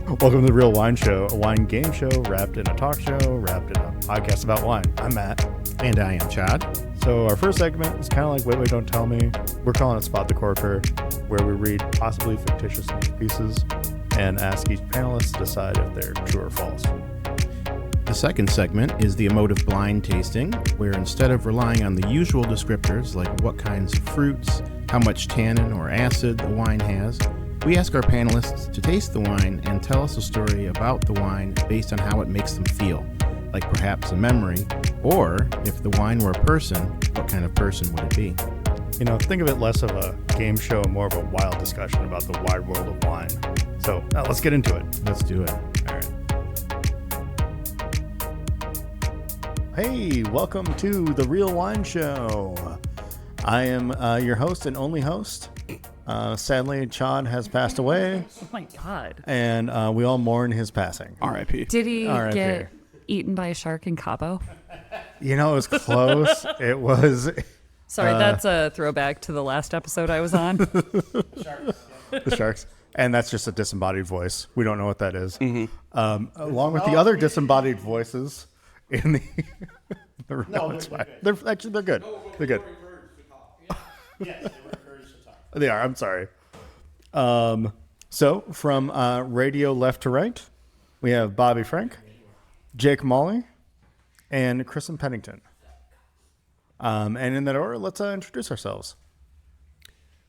Welcome to The Real Wine Show, a wine game show wrapped in a talk show, wrapped in a podcast about wine. I'm Matt. And I am Chad. So our first segment is kind of like Wait, Don't Tell Me. We're calling it Spot the Corker, where we read possibly fictitious news pieces and ask each panelist to decide if they're true or false. The second segment is the emotive blind tasting, where instead of relying on the usual descriptors like what kinds of fruits, how much tannin or acid the wine has, we ask our panelists to taste the wine and tell us a story about the wine based on how it makes them feel, like perhaps a memory, or if the wine were a person, what kind of person would it be? You know, think of it less of a game show and more of a wild discussion about the wide world of wine. So let's get into it. Let's do it. All right. Hey, welcome to The Real Wine Show. I am your host and only host. Sadly, Chad has passed away. Oh my God. And we all mourn his passing. R.I.P. Did he R.I.P. get eaten by a shark in Cabo? You know, it was close. It was... Sorry, that's a throwback to the last episode I was on. The sharks. And that's just a disembodied voice. We don't know what that is. Mm-hmm. Along with the other disembodied voices in the... They're good. They're good. Yes, they were encouraged to talk. They are. I'm sorry. So from radio left to right, we have Bobby Frank, Jake Molle, and Kristen Pennington. And in that order, let's introduce ourselves.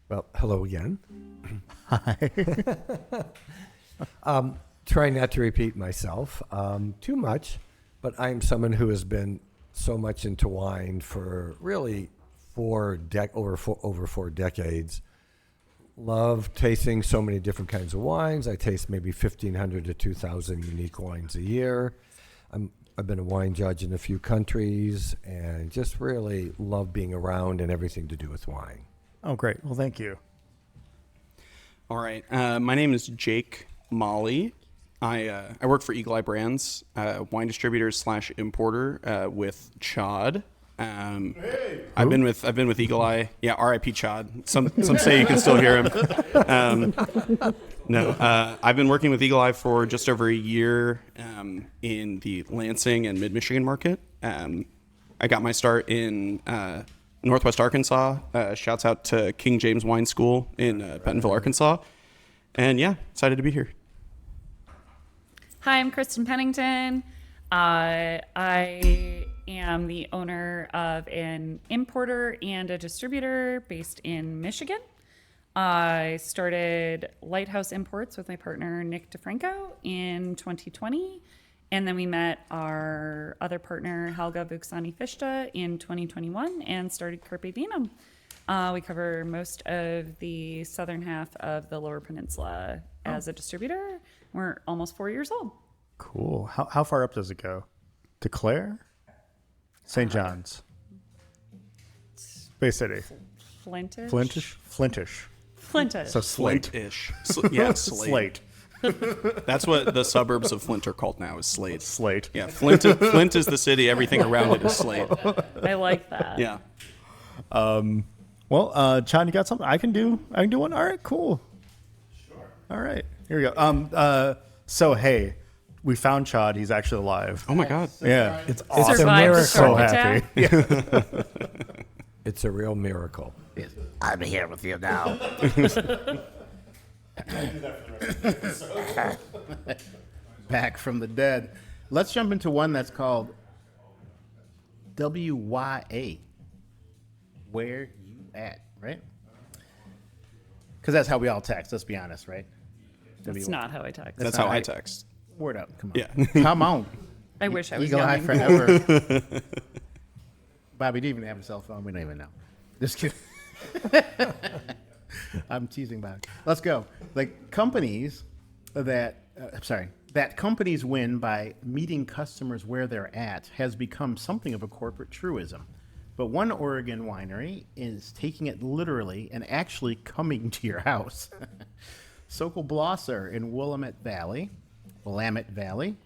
Well, hello again. Hi. Try not to repeat myself too much, but I'm someone who has been so much into wine for really over 4 decades. Love tasting so many different kinds of wines. I taste maybe 1,500 to 2,000 unique wines a year. I've been a wine judge in a few countries and just really love being around and everything to do with wine. Oh, great. Well, thank you. All right. My name is Jake Molle. I work for Eagle Eye Brands, wine distributor / importer with Chad. I've been with Eagle Eye. Yeah, R.I.P. Chad. Some say you can still hear him. I've been working with Eagle Eye for just over a year in the Lansing and Mid-Michigan market. I got my start in Northwest Arkansas. Shouts out to King James Wine School in Bentonville, Arkansas. And yeah, excited to be here. Hi, I'm Kristen Pennington. I am the owner of an importer and a distributor based in Michigan. I started Lighthouse Imports with my partner, Nick DeFranco, in 2020. And then we met our other partner, Helga Vuksani-Fishta, in 2021 and started Carpe Vinum. We cover most of the southern half of the Lower Peninsula as a distributor. We're almost 4 years old. Cool. How far up does it go? To Clare? St. John's? Bay City? Flintish? Flintish. So Slate. Flint-ish. Yeah, Slate. That's what the suburbs of Flint are called now, is Slate. Slate. Yeah, Flint is the city. Everything around it is Slate. I like that. Yeah. Well, Chad, you got something? I can do one. All right, cool. Sure. All right, here we go. So hey, we found Chad. He's actually alive. Oh my God. Yeah, It's Survived awesome. the Miracle. So shark happy. attack? It's a real miracle. I'm here with you now. Back from the dead. Let's jump into one that's called WYA. Where you at, right? Because that's how we all text, let's be honest, right? That's not how I text. That's how I text. Word up, come on. Yeah. Come on. I wish I was Eagle Eye young. forever. Bobby, do you even have a cell phone? We don't even know. Just kidding. I'm teasing Bobby. Let's go. Like companies that companies win by meeting customers where they're at has become something of a corporate truism. But one Oregon winery is taking it literally and actually coming to your house. Sokol Blosser in Willamette Valley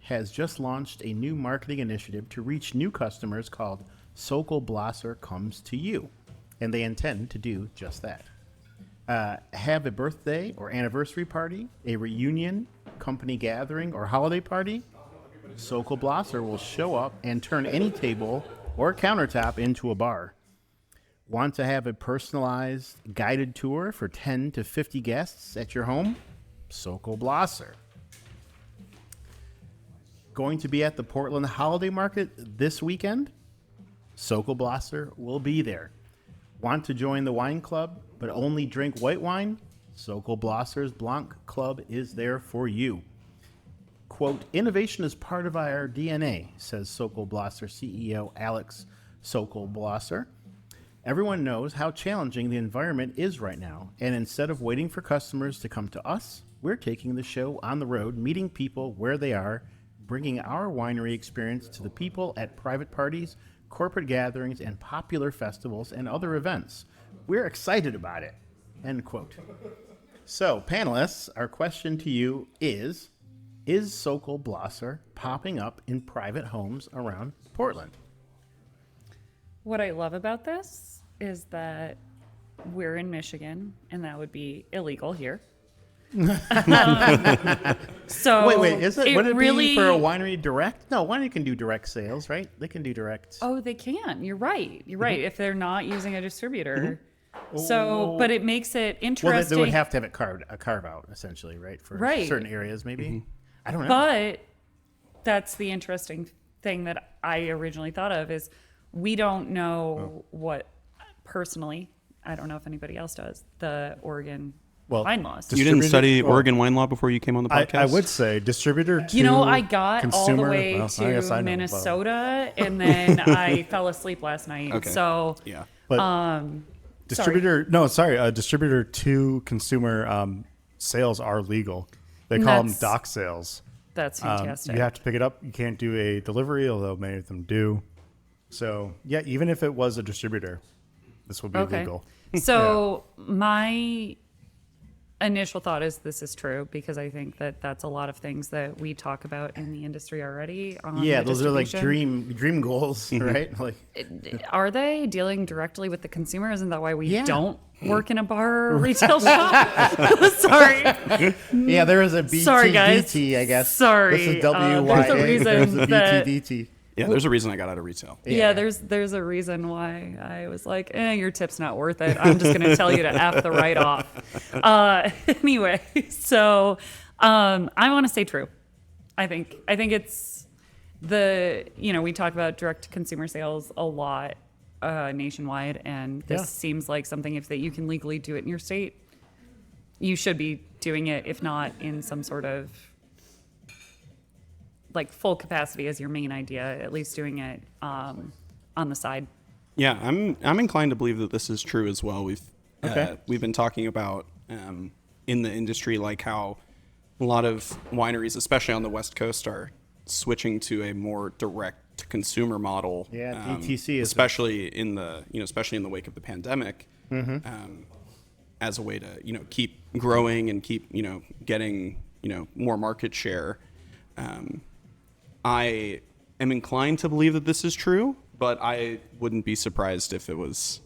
has just launched a new marketing initiative to reach new customers called Sokol Blosser Comes to You, and they intend to do just that. have a birthday or anniversary party, a reunion, company gathering, or holiday party, Sokol Blosser will show up and turn any table or countertop into a bar. Want to have a personalized guided tour for 10 to 50 guests at your home? Sokol Blosser. Going to be at the Portland Holiday Market this weekend? Sokol Blosser will be there. Want to join the wine club but only drink white wine? Sokol Blosser's Blanc Club is there for you. Quote, innovation is part of our DNA, says Sokol Blosser CEO Alex Sokol Blosser. Everyone knows how challenging the environment is right now, and instead of waiting for customers to come to us, we're taking the show on the road, meeting people where they are, bringing our winery experience to the people at private parties, corporate gatherings, and popular festivals and other events. We're excited about it, end quote. So, panelists, our question to you is Sokol Blosser popping up in private homes around Portland? What I love about this is that we're wait, and that would be illegal here. So Wait, is it? Would it really be for a winery direct? No, winery can do direct sales, right? They can do direct. Oh, they can. You're right. If they're not using a distributor. So, but it makes it Well, interesting. they would have to have it carve out, essentially, right? For Right. certain areas, maybe. I don't know. But that's the interesting thing that I originally thought of is we don't know what, personally, I don't know if anybody else does, the Oregon wine laws. You didn't study well, Oregon wine law before you came on the podcast? I would say distributor to You know, I got all the consumer, way well, I guess I to know, Minnesota and then I fell asleep last night. Okay. So, Yeah. but distributor to consumer sales are legal. They call them That's- dock sales. that's fantastic. You have to pick it up. You can't do a delivery, although many of them do. So, yeah, even if it was a distributor, this would be legal. So my initial thought is this is true because I think that that's a lot of things that we talk about in the industry already. Yeah, the those are like distribution. dream goals, right? Like, Are they dealing directly with the consumer? Isn't that why we Yeah. don't work in a bar or retail shop? Sorry. yeah, there is a BTDT, Sorry, guys. I guess. Sorry. This is WYA. There's a reason There's a that- BTDT. Yeah, there's a reason I got out of retail. Yeah, there's a reason why I was like, your tip's not worth it. I'm just going to tell you to F the write off. Anyway, so I want to say true. I think it's we talk about direct to consumer sales a lot nationwide, and this seems like something if that you can legally do it in your state, you should be doing it, if not in some sort of like full capacity as your main idea, at least doing it on the side. Yeah, I'm inclined to believe that this is true as well. We've been talking about in the industry like how a lot of wineries, especially on the West Coast, are switching to a more direct to consumer model. Yeah, DTC is especially in the wake of the pandemic, as a way to keep growing and keep getting more market share. I am inclined to believe that this is true, but I wouldn't be surprised if it was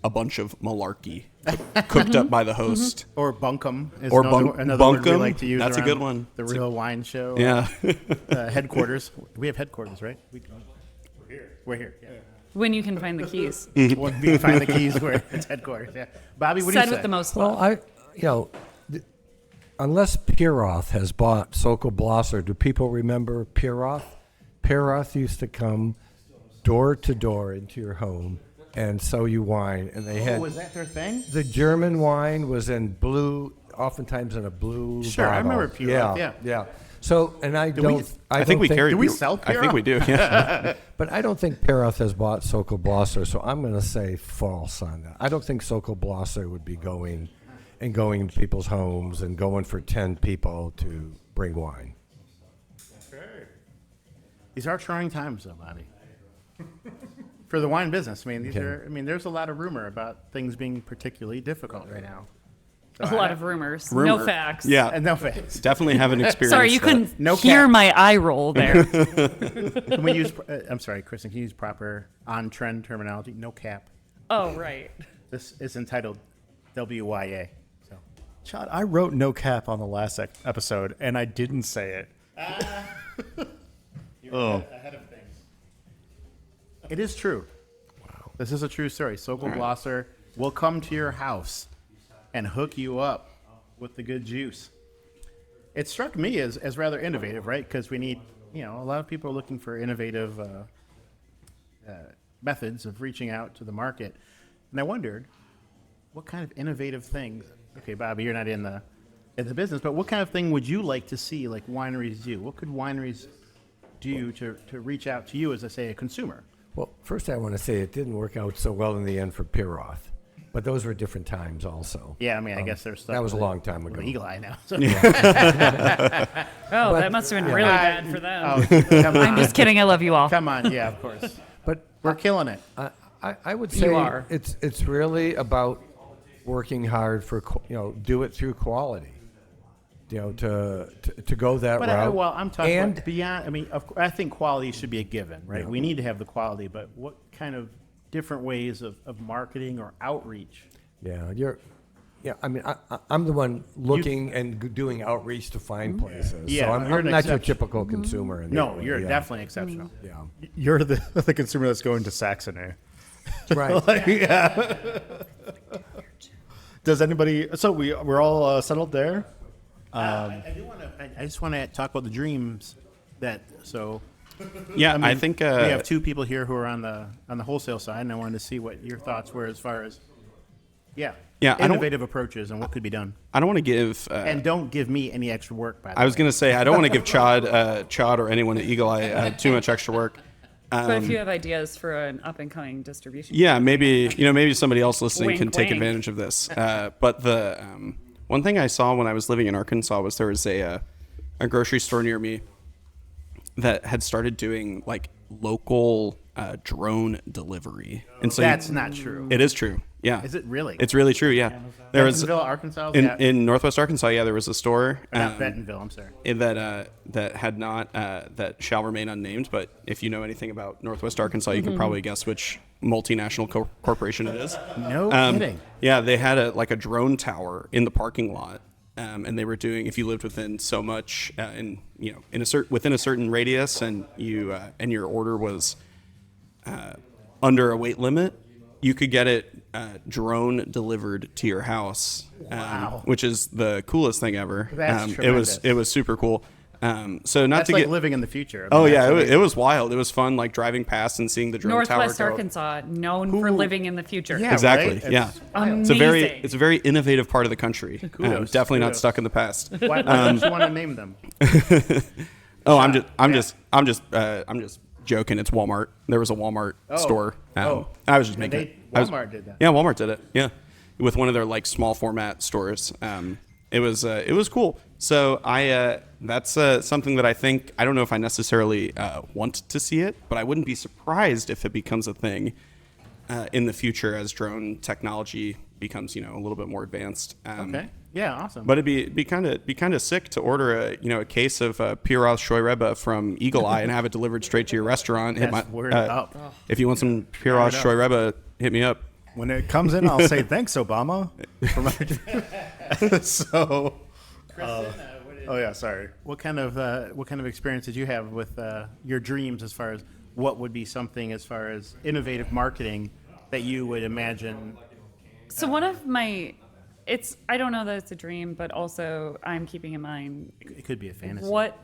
a bunch of malarkey cooked up by the host. Or bunkum is Or another word we bunkum. like to use. That's a around good one. The Real Wine Show. Yeah. Headquarters. We have headquarters, right? We're here. Yeah. When you can find the keys. When we find the keys where it's headquarters. Yeah. Bobby, what do you Said say? with the most Well, love. Unless Piroth has bought Sokol Blosser, do people remember Piroth? Piroth used to come door to door into your home and sell you wine, and they had was that their thing? the German wine was in blue, oftentimes in a blue Sure, I bottle. remember Piroth, yeah. So, and I don't. I think we carry. do we sell I think we do. Yeah. But I don't think Piroth has bought Sokol Blosser, so I'm going to say false on that. I don't think Sokol Blosser would be going to people's homes and going for 10 people to bring wine. These are trying times, though, Bobby. For the wine business, there's a lot of rumor about things being particularly difficult right now. A lot of rumors. Rumor. No facts. Yeah. And no facts. Definitely haven't experienced. Sorry, you that. couldn't No hear cap. my eye roll there. Can we use? I'm sorry, Kristen. Can you use proper on-trend terminology? No cap. Oh, right. This is entitled WYA. So Chad, I wrote no cap on the last episode, and I didn't say it. ahead of things. It is true. Wow. This is a true story. Sokol Blosser will come to your house and hook you up with the good juice. It struck me as rather innovative, right? Because we need, a lot of people are looking for innovative methods of reaching out to the market. And I wondered, what kind of innovative things, okay, Bobby, you're not in the business, but what kind of thing would you like to see like wineries do? What could wineries do to reach out to you as, I say, a consumer? Well, first I want to say it didn't work out so well in the end for Piroth, but those were different times also. Yeah, I mean, I guess there's stuff. That was a long time with ago. Eagle Eye now. So. Oh, that must have been really bad for them. Oh, come on. I'm just kidding. I love you all. Come on, yeah, of course. But We're killing it. I would say are. it's really about working hard for do it through quality. To go that But route. I'm talking and about beyond. I mean, I think quality should be a given, right? Yeah. We need to have the quality, but what kind of different ways of marketing or outreach? I mean, I'm the one looking and doing outreach to find places. Yeah, so I'm you're an not your exception. typical consumer. In No, that way, you're yeah. definitely exceptional. Yeah. You're the consumer that's going to Saxony. Right. Like, yeah. Does anybody? So we're all settled there. I do want to. I just want to talk about the dreams. Yeah, I mean, I think we have two people here who are on the wholesale side, and I wanted to see what your thoughts were as far as, Yeah, I don't- innovative approaches and what could be done. I don't want to give. And don't give me any extra work. By the way, I was going to say I don't want to give Chad or anyone at Eagle Eye too much extra work. But if you have ideas for an up and coming distribution, Yeah, maybe somebody else listening Wink, can take wink. advantage of this. But the one thing I saw when I was living in Arkansas was there was a grocery store near me that had started doing like local drone delivery, and so that's not true. It is true. Yeah, Is it really? It's really true. Yeah, there was Bentonville, Arkansas. in Northwest Arkansas. Yeah, there was a store Not Bentonville. I'm sorry. that had not that shall remain unnamed. But if you know anything about Northwest Arkansas, you can probably guess which multinational corporation it is. No kidding. Yeah, they had a drone tower in the parking lot, and they were doing, if you lived within so much, within a certain radius, and and your order was under a weight limit, you could get it drone delivered to your house, Wow. which is the coolest thing ever. That's it was super cool. So not That's to like get. living in the future. Oh yeah, it was wild. It was fun, like driving past and seeing the drone Northwest tower go. Arkansas, known for living in the future. Yeah. Exactly. right? Yeah. Amazing. It's a very innovative part of the country. Kudos, Definitely not kudos. stuck in the past. Why don't you want to name them? Oh, I'm just joking. It's Walmart. There was a Walmart store. I was just making it. Walmart did that. Yeah, Walmart did it. Yeah, with one of their like small format stores. It was cool. So that's something that I don't know if I necessarily want to see it, but I wouldn't be surprised if it becomes a thing in the future as drone technology becomes a little bit more advanced. Okay. Yeah. Awesome. But it'd be kind of sick to order a case of Piroth Shoyreba from Eagle Eye and have it delivered straight to your restaurant. That's word up. If you want some Piroth Shoyreba, hit me up. When it comes in, I'll say thanks, Obama. For my so. Oh yeah, sorry. What kind of experience did you have with your dreams as far as what would be something as far as innovative marketing that you would imagine? So one of my, I don't know that it's a dream, but also I'm keeping in mind It could be a fantasy. what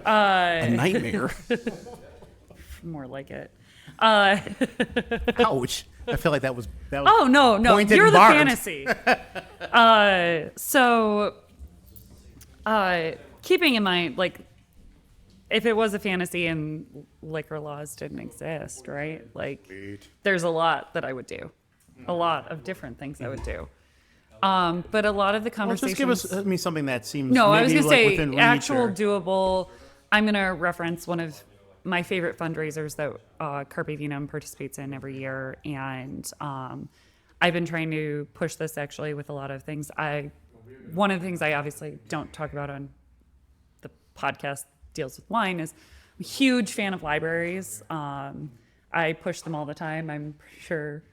A nightmare. more like it. Ouch! I feel like that was. Oh no, pointed you're and the barbed. fantasy. Keeping in mind, like, if it was a fantasy and liquor laws didn't exist, right? Like, there's a lot that I would do, a lot of different things I would do. But a lot of the Well, conversations. just give us something that seems. No, I was maybe going to like say within reach actual or- doable. I'm going to reference one of my favorite fundraisers that Carpe Vinum participates in every year, and I've been trying to push this actually with a lot of things. One of the things I obviously don't talk about on the podcast deals with wine is I'm a huge fan of libraries. I push them all the time. I'm sure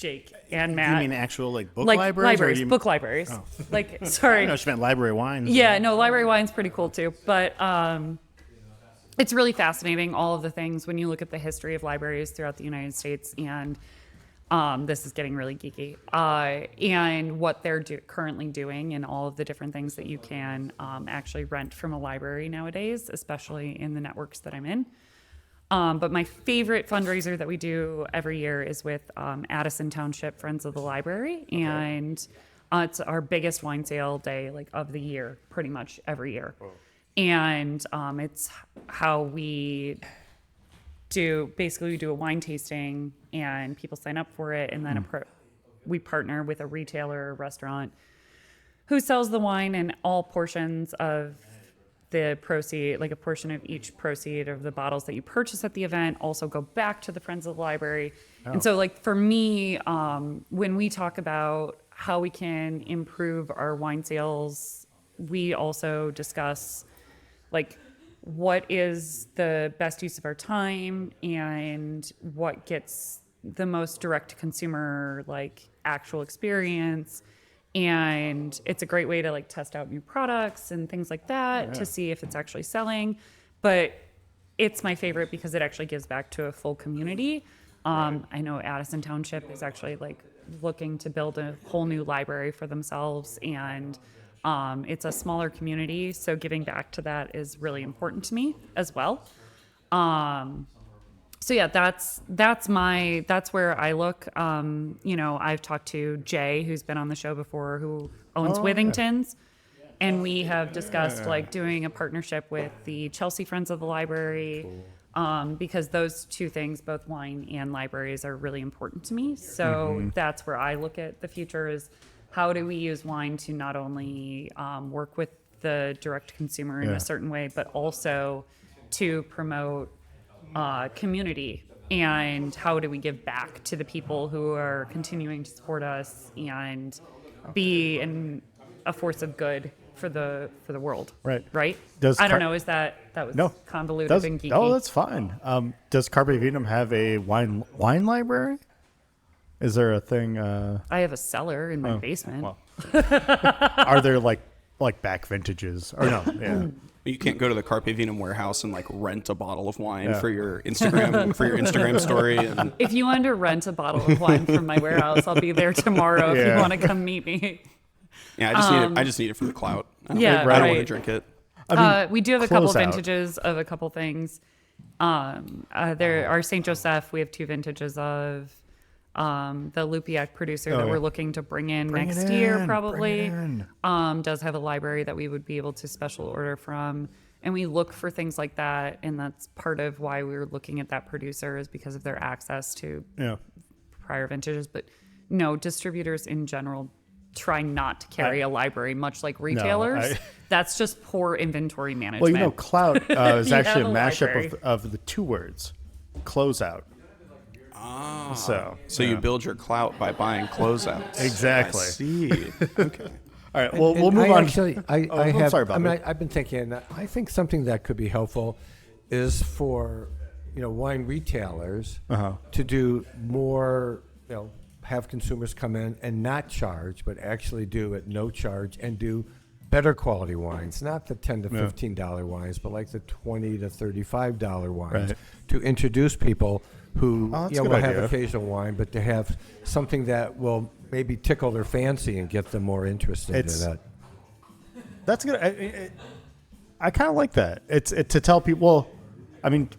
Jake and Do Matt. you mean actual like book like libraries? Or do you, book libraries. Oh. Like, I sorry. know she meant library wines. Yeah, no, library wine's pretty cool too. But it's really fascinating, all of the things when you look at the history of libraries throughout the United States. And this is getting really geeky. And what they're currently doing and all of the different things that you can actually rent from a library nowadays, especially in the networks that I'm in. But my favorite fundraiser that we do every year is with Addison Township Friends of the Library. Okay. And it's our biggest wine sale day of the year, pretty much every year. Oh. And it's how we do, basically we do a wine tasting and people sign up for it. And then we partner with a retailer, restaurant who sells the wine, and all portions of the proceed, like a portion of each proceed of the bottles that you purchase at the event, also go back to the Friends of the Library. Oh. And so for me, when we talk about how we can improve our wine sales, we also discuss what is the best use of our time and what gets the most direct to consumer, actual experience. And it's a great way to test out new products and things like that to see if it's actually selling. But it's my favorite because it actually gives back to a full community. I know Addison Township is actually looking to build a whole new library for themselves, and it's a smaller community, so giving back to that is really important to me as well. So yeah, that's where I look. I've talked to Jay, who's been on the show before, who owns Withington's, and we have discussed doing a partnership with the Chelsea Friends of the Library, because those two things, both wine and libraries, are really important to me. So that's where I look at the future, is how do we use wine to not only work with the direct consumer in a certain way, but also to promote community, and how do we give back to the people who are continuing to support us and be a force of good for the world. Right. I don't know. That was convoluted and geeky. Oh, that's fine. Does Carpe Vinum have a wine library? Is there a thing? I have a cellar in my basement. Well. Are there back vintages or no? Yeah. You can't go to the Carpe Vinum warehouse and rent a bottle of wine for your Instagram story. And if you want to rent a bottle of wine from my warehouse, I'll be there tomorrow if you want to come meet me. Yeah, I just need it for the clout. I don't want to drink it. We do have a couple vintages of a couple things. There are St. Joseph. We have 2 vintages of. The Lupiac producer that we're looking to bring in next year probably does have a library that we would be able to special order from, and we look for things like that, and that's part of why we were looking at that producer, is because of their access to prior vintages. But no, distributors in general try not to carry a library, much like retailers. That's just poor inventory management. Well, clout is actually a mashup of the 2 words, closeout. So you build your clout by buying closeouts. Exactly. I see. Okay. All right. Well, we'll move on. Actually, sorry, Bobby. I've been thinking. I think something that could be helpful is for wine retailers to do more. Have consumers come in and not charge, but actually do at no charge and do better quality wines, not the $10 to $15 wines, but the $20 to $35 wines, to introduce people who will have occasional wine, but to have something that will maybe tickle their fancy and get them more interested in that. That's good. I kind of like that. It's to tell people.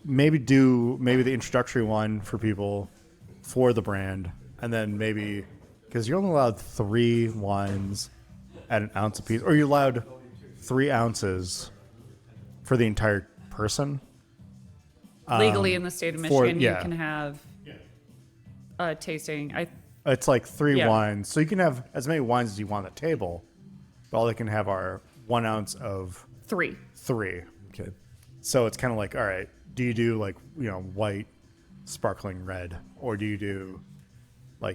Maybe the introductory one for people for the brand, and then maybe because you're only allowed 3 wines at an ounce apiece, or you're allowed 3 ounces for the entire person. Legally in the state of Michigan, you can have a tasting. It's 3 wines, so you can have as many wines as you want at the table, but all they can have are 1 ounce of 3. Okay. So it's kind of all right, do you do white, sparkling red, or do you do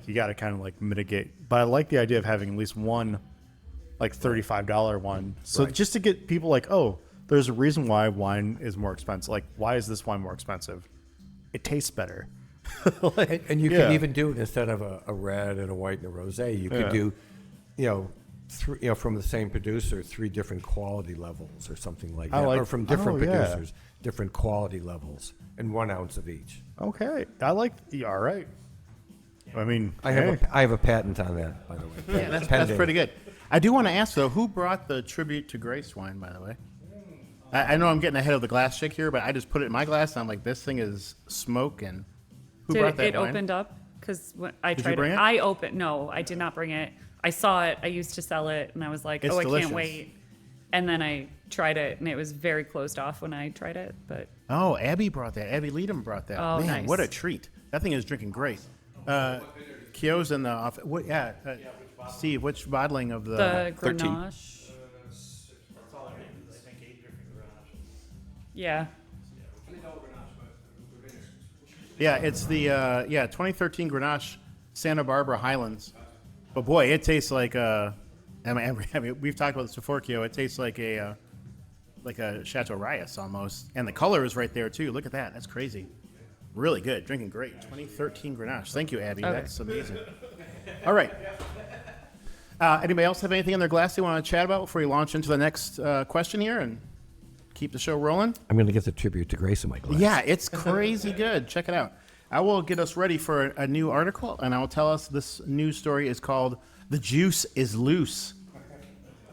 you got to kind of mitigate? But I like the idea of having at least one $35 one, so just to get people there's a reason why wine is more expensive. Why is this wine more expensive? It tastes better. And you Yeah. can even do it instead of a red and a white and a rosé. You could do, from the same producer, 3 different quality levels or something like I that, like- or from different oh, yeah. producers, different quality levels, and 1 ounce of each. Okay, I like. Yeah, all right. I mean, I have a patent on that, by the way. Yeah, that's Pending. pretty good. I do want to ask, though, who brought the tribute to Grace wine, by the way? I know I'm getting ahead of the glass chick here, but I just put it in my glass, and I'm like, this thing is smoking. Who brought that it wine? opened up because I Did you tried bring it? I opened. No, I did not bring it. I saw it. I used to sell it, and I was like, It's I delicious. can't wait. And then I tried it, and it was very closed off when I tried it. But Oh, Abby brought that. Abby Leadham brought that. Oh, Man, nice. what a treat. That thing is drinking great. Kyo's in the office. Steve, which bottling of the 13. Grenache. Yeah. Yeah, it's the 2013 Grenache Santa Barbara Highlands. But boy, it tastes like I mean, we've talked about this before, Kyo. It tastes like a Chateau Reyes almost, and the color is right there too. Look at that. That's crazy. Really good. Drinking great. 2013 Grenache. Thank you, Abby. Okay. That's amazing. All right. Anybody else have anything in their glass they want to chat about before we launch into the next question here and keep the show rolling? I'm going to get the tribute to Grace in my glass. Yeah, it's crazy good. Check it out. I will get us ready for a new article, and I will tell us this news story is called "The Juice is Loose."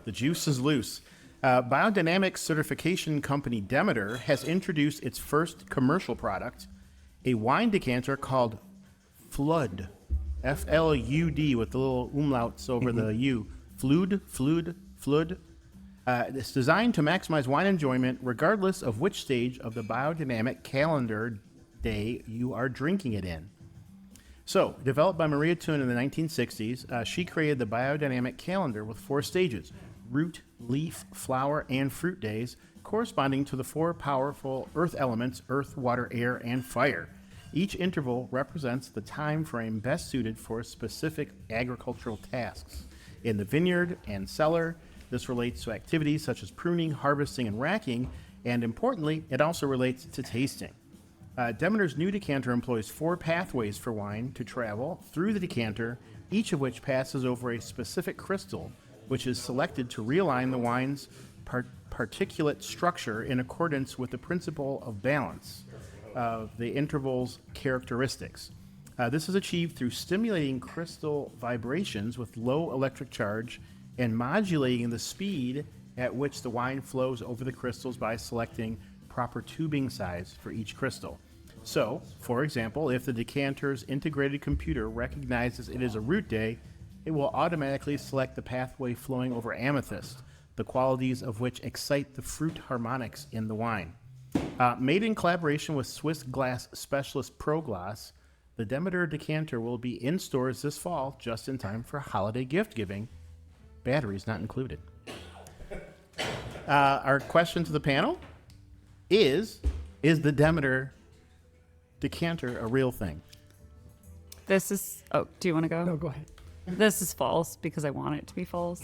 The juice is loose. Biodynamic certification company Demeter has introduced its first commercial product, a wine decanter called Flood, F-L-U-D with the little umlauts over the U. Flood. It's designed to maximize wine enjoyment regardless of which stage of the biodynamic calendar day you are drinking it in. So, developed by Maria Thun in the 1960s, she created the biodynamic calendar with 4 stages: root, leaf, flower, and fruit days, corresponding to the 4 powerful earth elements: earth, water, air, and fire. Each interval represents the time frame best suited for specific agricultural tasks. In the vineyard and cellar, this relates to activities such as pruning, harvesting, and racking, and importantly, it also relates to tasting. Demeter's new decanter employs 4 pathways for wine to travel through the decanter, each of which passes over a specific crystal, which is selected to realign the wine's particulate structure in accordance with the principle of balance of the interval's characteristics. This is achieved through stimulating crystal vibrations with low electric charge and modulating the speed at which the wine flows over the crystals by selecting proper tubing size for each crystal. So, for example, if the decanter's integrated computer recognizes it is a root day, it will automatically select the pathway flowing over amethyst, the qualities of which excite the fruit harmonics in the wine. Made in collaboration with Swiss glass specialist ProGlass, the Demeter decanter will be in stores this fall just in time for holiday gift giving. Batteries not included. Our question to the panel is the Demeter decanter a real thing? This is. Oh, do you want to go? No, go ahead. This is false because I want it to be false.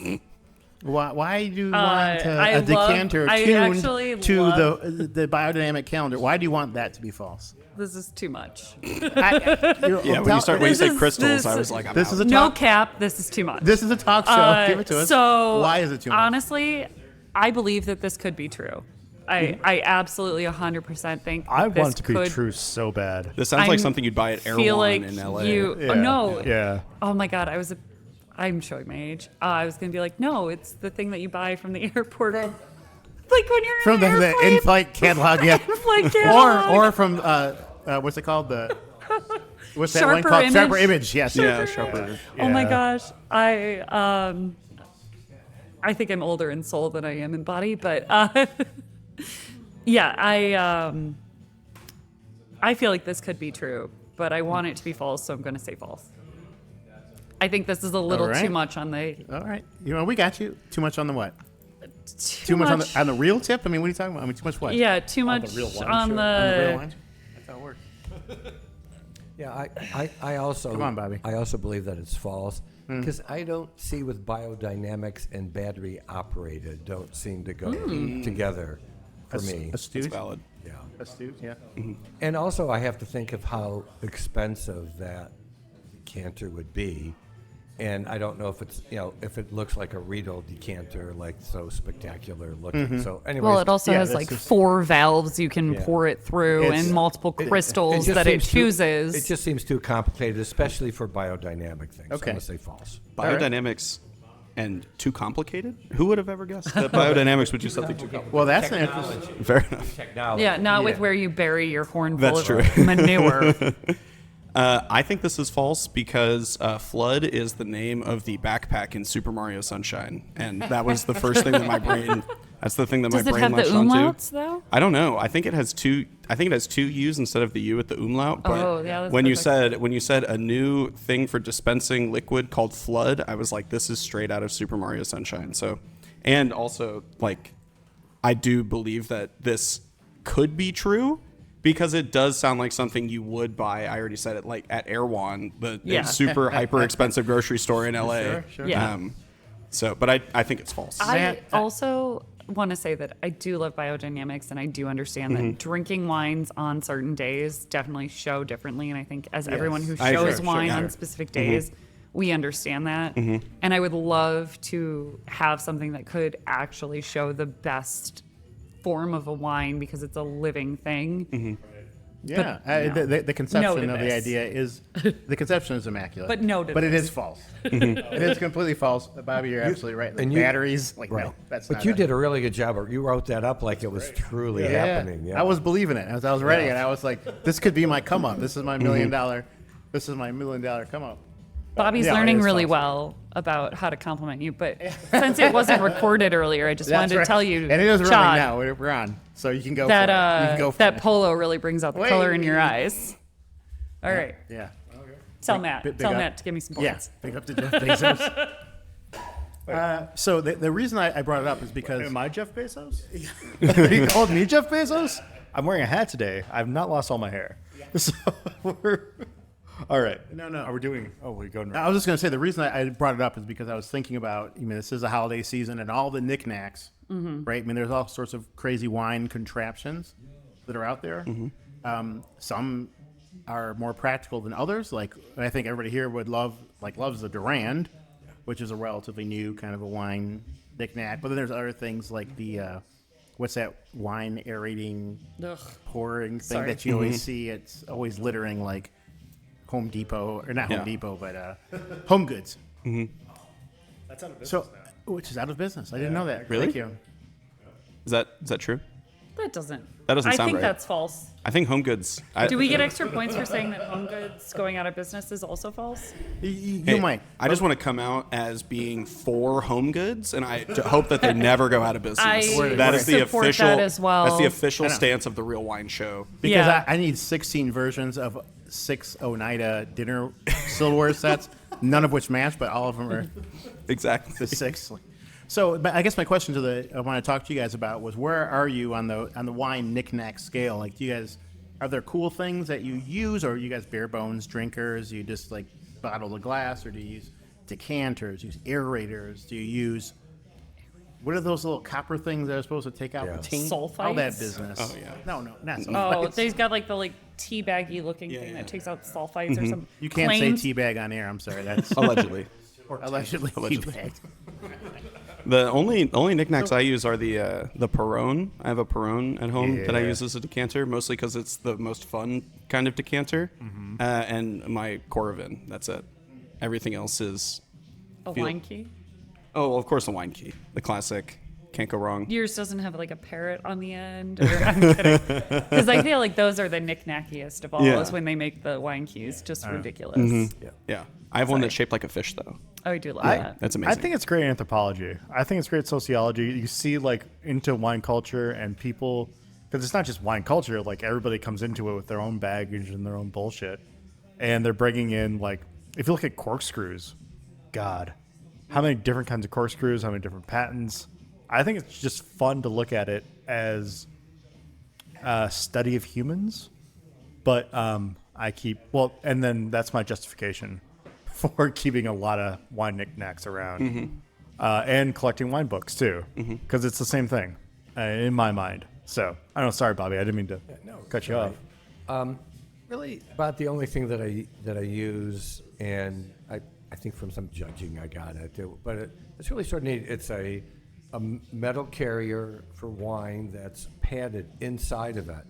Why do you want I a love- decanter I tuned actually to love- the biodynamic calendar? Why do you want that to be false? This is too much. Yeah, when you said crystals, I was like, I'm This out. is a No talk. cap. This is too much. This is a talk show. Give it to us. So why is it too much? Honestly, I believe that this could be true. I absolutely 100% think I this want it to be could true so bad. This sounds like I'm something you'd buy at Air feel One like in LA. you. Yeah. No. Yeah. Oh my God. I'm showing my age. I was gonna be like, no, it's the thing that you buy from the airport. Like when you're From in the an airplane. in-flight catalog, yeah. In-flight catalog. or from what's it called? What's that one Sharper called? Image. Sharper Image. Yes. Yeah, sharper. Oh my Yeah. gosh. I think I'm older in soul than I am in body, but yeah, I feel like this could be true, but I want it to be false, so I'm going to say false. I think this is a little All right. too much on the All right. We got you. Too much on the what? too much on the real tip? I mean, what are you talking about? I mean, too much what? yeah, too much the real wine on show? the, On the real wine? That's how it works. Yeah, I also Come on, Bobby. I also believe that it's false because I don't see with biodynamics and battery operated don't seem to go together for me. Astute. It's valid. Yeah. Astute. Yeah. And also, I have to think of how expensive that decanter would be. And I don't know if it's, if it looks like a Riedel decanter, like so spectacular looking. So, anyways. Well, it also has that's like just- 4 valves you can Yeah. pour it through It's- and multiple crystals just that it seems too- chooses. It just seems too complicated, especially for biodynamic things. Okay. I'm going to say false. right. Biodynamics and too complicated? Who would have ever guessed that biodynamics would do something too complicated? Well, that's an interesting. Fair enough. Technology. yeah, not with Yeah. where you bury your horn That's full of manure. I think this is false because Flood is the name of the backpack in Super Mario Sunshine, and that was the first thing that my brain. That's the thing that Does my it brain have the latched onto. umlauts though? I don't know. I think it has two. I think it has 2 U's instead of the U with the umlaut. But Oh, yeah, that's when perfect. you said a new thing for dispensing liquid called Flood, I was like, this is straight out of Super Mario Sunshine. So, and also like, I do believe that this could be true because it does sound like something you would buy. I already said it, like at Erewhon, the Yeah. super hyper expensive grocery store in LA. Sure. Yeah. So, but I think it's false. I also want to say that I do love biodynamics, and I do understand that drinking wines on certain days definitely show differently. And I think as everyone who I agree. shows wine Sure. on specific days, we understand that. And I would love to have something that could actually show the best form of a wine because it's a living thing. Yeah, no. the conception No to of the this. idea is the conception is immaculate. But no to But it this. is false. It is completely false. Bobby, you're absolutely right. Like and you- batteries, like no, that's But not you it. did a really good job. You wrote that up like it was truly happening. Yeah. I was believing it as I was writing it. I was like, this could be my come up. This is my $1 million. This is my $1 million come up. Bobby's Yeah, it learning is really false. well about how to compliment you, but since it wasn't recorded earlier, I just That's wanted to right. tell you, And it is running Chad, now. We're on, so you can go. that for it. You can go for that it. polo really brings out the color in your Wait. eyes. All right, Yeah. tell Matt, big tell up. Matt to give me some Yeah. points. Big up to Jeff Bezos. So the reason I brought it up is because Am I Jeff Bezos? you called me Jeff Bezos. I'm wearing a hat today. I've not lost all my hair. So we're all right. No. Are we doing? Oh, we're going. I was just going to say the reason I brought it up is because I was thinking about, this is a holiday season and all the knickknacks, right? I mean, there's all sorts of crazy wine contraptions that are out there. Some are more practical than others. Like, I think everybody here loves the Durand, which is a relatively new kind of a wine knickknack. But then there's other things like the, what's that wine aerating Ugh. pouring thing Sorry. that you always see? It's always littering like Home Depot, or not Home Yeah. Depot, but Home Goods. That's out of business So, which is out of business. I didn't know that. Really? Thank you. Is that true? That doesn't. That doesn't I sound think right. that's false. I think Home Goods. Do we get extra points for saying that Home Goods going out of business is also false? You Hey, might. I just want to come out as being for Home Goods, and I hope that they never go out of business. I That is the support official. that as well. That's the official I know. stance of the Real Wine Show. Because Yeah. I need 16 versions of 6 Oneida dinner silverware sets, none of which match, but all of them are Exactly. the 6. So, but I guess my question I want to talk to you guys about was, where are you on the wine knick-knack scale? Like, do you guys, are there cool things that you use, or are you guys bare bones drinkers? You just like bottle the glass, or do you use decanters, use aerators? Do you use, what are those little copper things that are supposed to take out Yeah. the taint? Sulfites? All that business. Oh, yeah. No, not Oh, sulfites. they've got like the tea baggy looking Yeah, thing yeah. that takes out sulfites or something. You can't Claims- say teabag on air. I'm sorry. That's Allegedly. allegedly teabag. The only knickknacks I use are the Perone. I have a Perone at home that I Yeah. use as a decanter, mostly because it's the most fun kind of decanter, and my Coravin. That's it. Everything else is. A Feel- wine key. Oh, well, of course, the wine key, the classic. Can't go wrong. Yours doesn't have like a parrot on the end. Or, I'm kidding. Because I feel like those are the knickknackiest of all. Yeah. Is when they make the wine keys just ridiculous. Yeah, I have one that's shaped like a fish, though. Oh, I do love that. That's amazing. I think it's great anthropology. I think it's great sociology. You see, like, into wine culture and people, because it's not just wine culture. Like, everybody comes into it with their own baggage and their own bullshit, and they're bringing in, like, if you look at corkscrews, God, how many different kinds of corkscrews, how many different patents. I think it's just fun to look at it as a study of humans, but and then that's my justification for keeping a lot of wine knickknacks around and collecting wine books too, because it's the same thing in my mind. So I don't know. Sorry, Bobby. I didn't mean to cut you off. Really, about the only thing that I use, and I think from some judging I got it, but it's really sort of neat. It's a metal carrier for wine that's padded inside of it,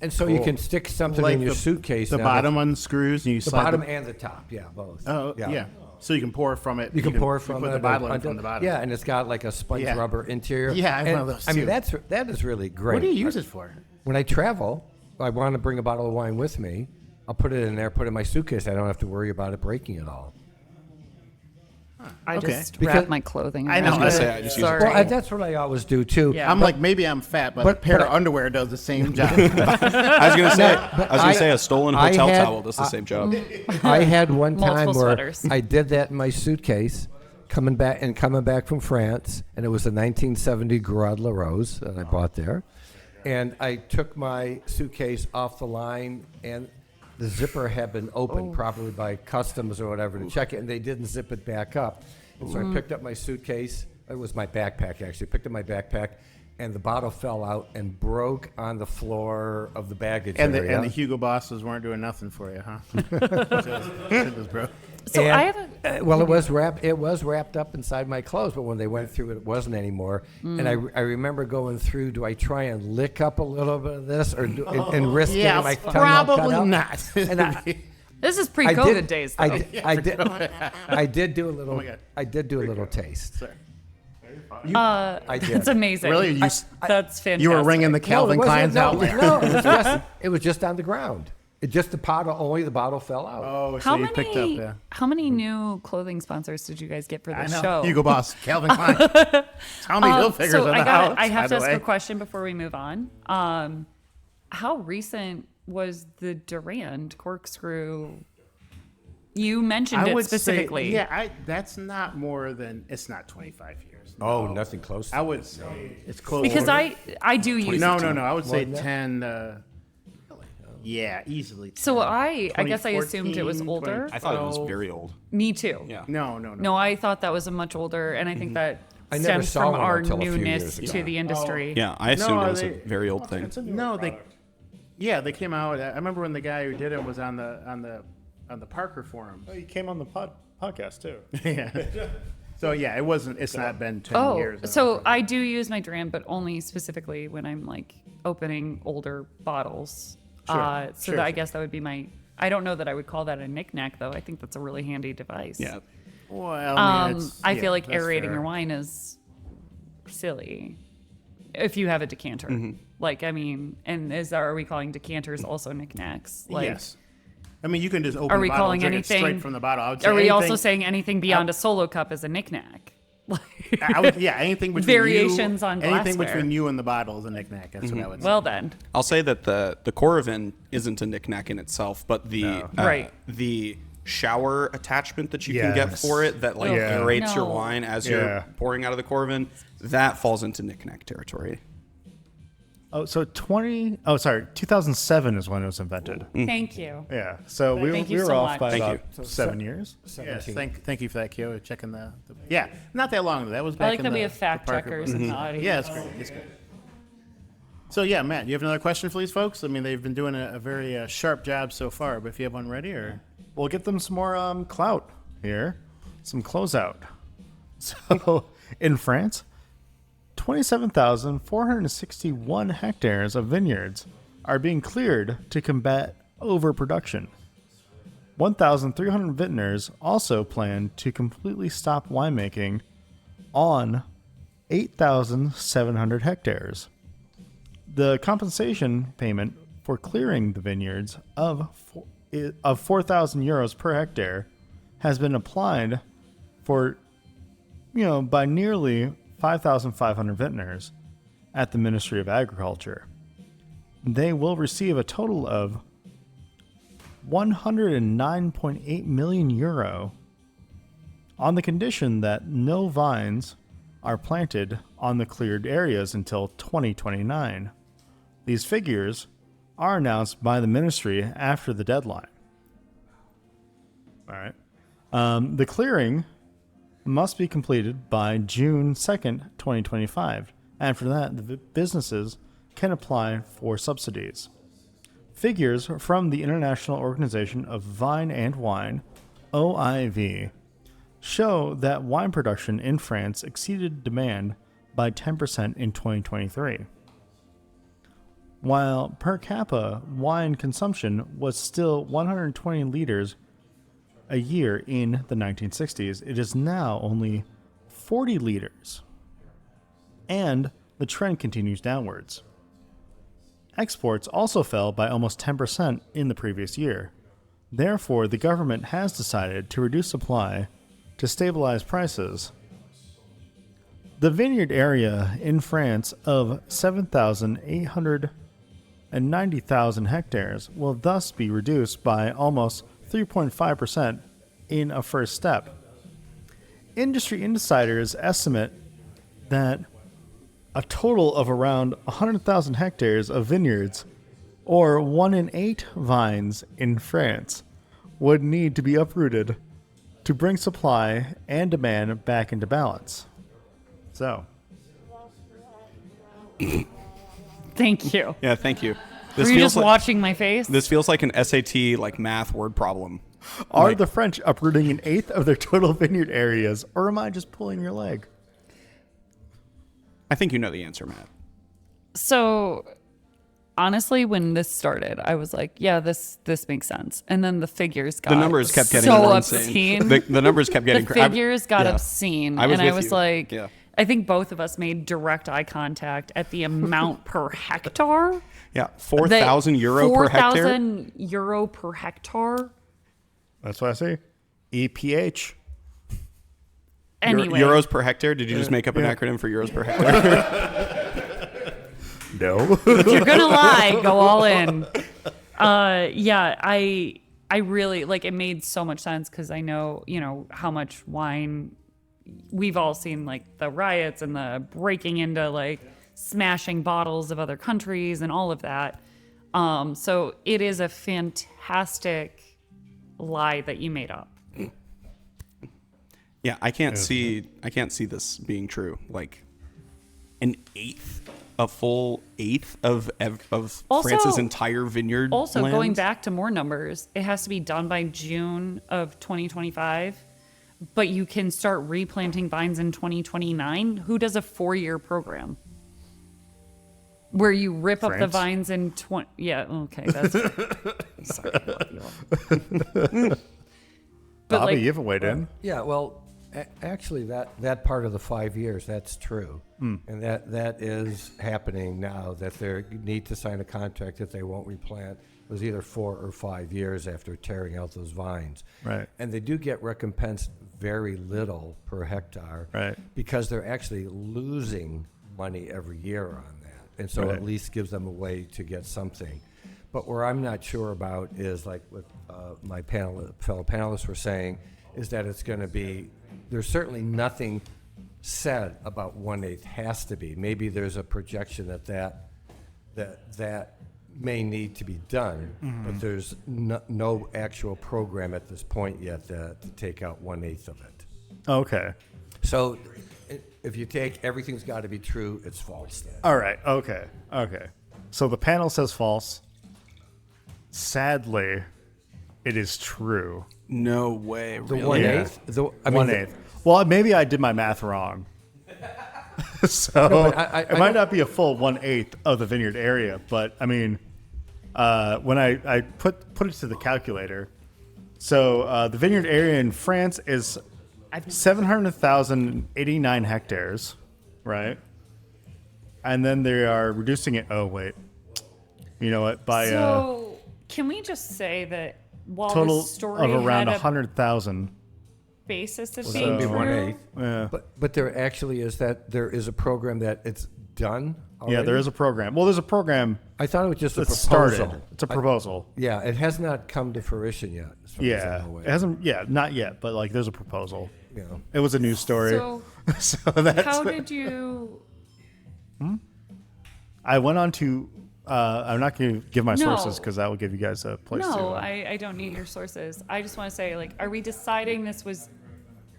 and so you can stick something Like in your the- suitcase. The now. bottom unscrews and you the slide bottom and the top, yeah, both. Oh, yeah. So you can pour from it. You can pour from put it the bottle in onto- from the bottom. Yeah, and it's got like a sponge Yeah. rubber interior. Yeah, I have And, one of those I mean, too. that is really great. What do you use it for? When I travel, I want to bring a bottle of wine with me. I'll put it in there, put it in my suitcase. I don't have to worry about it breaking at all. I Okay. just Because- wrap my clothing I know. around I was it. gonna say, I just use it. Sorry. Well, that's what I always do too. Yeah. I'm like, maybe I'm fat, but, But- a pair but of I- underwear does the same job. I was gonna say a stolen I hotel had- towel does the same job. I had one time Multiple where sweaters. I did that in my suitcase, coming back from France, and it was a 1970 Garage La Rose that I bought there, and I took my suitcase off the line, and the zipper had been opened properly by customs or whatever to check it, and they didn't zip it back up. And so I picked up my suitcase. It was my backpack, actually. Picked up my backpack, and the bottle fell out and broke on the floor of the baggage and area. the Hugo Bosses weren't doing nothing for you, huh? It was broke. So And- I have a well, it was wrapped up inside my clothes, but when they went through it, it wasn't anymore. And I remember going through. Do I try and lick up a little bit of this, or and risk getting my tongue all cut probably out? not. And this is I pre-COVID did- days though. I did do a little. my God. I did do a little taste. Sorry. I did. It's amazing. Really? That's fantastic. You were ringing the Calvin No, it Klein's wasn't- out. No, it was just on the ground. It just the bottle fell out. Oh, so How you many? picked up, yeah. How many new clothing sponsors did you guys get for I this know. show? Hugo Boss, Calvin Klein. Tommy Hilfiger's so in the I house. I have by to the ask way. a question before we move on. How recent was the Durand corkscrew? You mentioned I it would specifically. say, yeah, that's not more than, it's not 25 years. Oh, nothing close. I would say it's close. Because I do use No, it. I would say than that? 10, yeah, easily 10. So I guess I assumed it was 2014, older. I thought it was 12. very old. Me too. Yeah. No. No, I thought that was a much older, and I think that I never stems saw from one our until a few newness years to ago. the industry. Yeah, I assumed No, it was a they- very old thing. No, they came out. I remember when the guy who did it was on the Parker forum. Oh, you came on the podcast too. Yeah. So yeah, it's not been 10 Oh, years. so I do use my Durand, but only specifically when I'm like opening older bottles. So I guess that would be my. I don't know that I would call that a knickknack though. I think that's a really handy device. Yeah. Well, I mean, I feel like that's aerating fair. your wine is silly if you have a decanter. Like, I mean, and are we calling decanters also knicknacks? Like, Yes. I mean, you can just open Are the we bottle calling and drink it anything? straight from the bottle. I would say Are we also anything- saying anything beyond a solo cup is a knickknack? anything between Variations you, on anything glassware. between you and the bottle is a knick-knack. That's what I would say. Well then, I'll say that the Carpe Vinum isn't a knick-knack in itself, but Right. the shower attachment that you can get Yes. for it that like Yeah. aerates your No. wine as Yeah. you're pouring out of the Carpe Vinum, that falls into knick-knack territory. Oh, so 2007 is when it was invented. thank you. Yeah. So Thank we you were so off much. by Thank about you. 7 years. Yes, 17. thank you for that, Kyo. Checking the yeah, not that long ago. That was back I like in that the, we have fact the Parker checkers one. in the audience. Yeah, it's great. It's good. So yeah, Matt, you have another question for these folks? I mean, they've been doing a very sharp job so far, but if you have one ready, or We'll get them some more clout here, some closeout. So in France, 27,461 hectares of vineyards are being cleared to combat overproduction. 1,300 vintners also plan to completely stop winemaking on 8,700 hectares. The compensation payment for clearing the vineyards of 4,000 euros per hectare has been applied for, by nearly 5,500 vintners at the Ministry of Agriculture. They will receive a total of 109.8 million euro on the condition that no vines are planted on the cleared areas until 2029. These figures are announced by the ministry after the deadline. All right. The clearing must be completed by June 2nd, 2025. After that, the businesses can apply for subsidies. Figures from the International Organization of Vine and Wine, OIV, show that wine production in France exceeded demand by 10% in 2023. While per capita wine consumption was still 120 liters a year in the 1960s, it is now only 40 liters. And the trend continues downwards. Exports also fell by almost 10% in the previous year. Therefore, the government has decided to reduce supply to stabilize prices. The vineyard area in France of 7,890,000 hectares will thus be reduced by almost 3.5% in a first step. Industry insiders estimate that a total of around 100,000 hectares of vineyards, or 1 in 8 vines in France, would need to be uprooted to bring supply and demand back into balance. So, Thank you. Yeah, thank you. Were you just watching my face? This feels like an SAT math word problem. are the French uprooting an eighth of their total vineyard areas, or am I just pulling your leg? I think you know the answer, Matt. So honestly, when this started, I was like, yeah, this makes sense. And then the figures got The numbers kept getting so more obscene. insane. The numbers kept getting The figures got obscene. I was and I with was you. like, Yeah. I think both of us made direct eye contact at the amount per hectare. Yeah, 4,000 euro per hectare. 4,000 euro per hectare. That's what I say. EPH. Anyway, Euros per hectare? Did you just make up an acronym for euros per hectare? No. if you're gonna lie, go all in. Yeah, I really like. It made so much sense because I know how much wine. We've all seen like the riots and the breaking into like smashing bottles of other countries and all of that. So it is a fantastic lie that you made up. Yeah, I can't see this being true. Like a full eighth of Also- France's entire vineyard. Also, land? going back to more numbers, it has to be done by June of 2025, but you can start replanting vines in 2029. Who does a 4-year program? Where you rip up the France? vines in 20... Yeah, okay, that's... Sorry, I love you all. But Bobby, like, you haven't weighed in. Yeah, well, actually, that part of the 5 years, that's true. And that is happening now, that they need to sign a contract that they won't replant. It was either 4 or 5 years after tearing out those vines. Right. And they do get recompensed very little per hectare. Right. Because they're actually losing money every year on that. And so Right. at least gives them a way to get something. But where I'm not sure about is like what my fellow panelists were saying, is that it's going to be, there's certainly nothing said about 1/8 has to be. Maybe there's a projection that may need to be done, but there's no actual program at this point yet to take out 1/8 of it. Okay. So if you take everything's got to be true, it's false then. All right. Okay. So the panel says false. Sadly, it is true. No way. The Really? 1/8? I mean, 1/8. Well, maybe I did my math wrong. So but I it might not be a full 1/8 of the vineyard area, but I mean, when I put it to the calculator, so the vineyard area in France is 700,089 hectares, right? And then they are reducing it. Oh wait, you know what? By so can we just say that while total the story of around had a 100,000. basis of that being would be true, 1/8. Yeah. But there actually is there is a program that it's done already? Yeah, there is a program. Well, there's a program I thought it was just a that proposal. started. It's a proposal. Yeah, it has not come to fruition yet. As far as Yeah, I'm aware. it hasn't. Yeah, not yet. But like, there's a proposal. You know. It was a news story. So So that's. how did you? I went on to. I'm not going to give my No. sources because that will give you guys a place to. No, I don't need your sources. I just want to say, like, are we deciding this was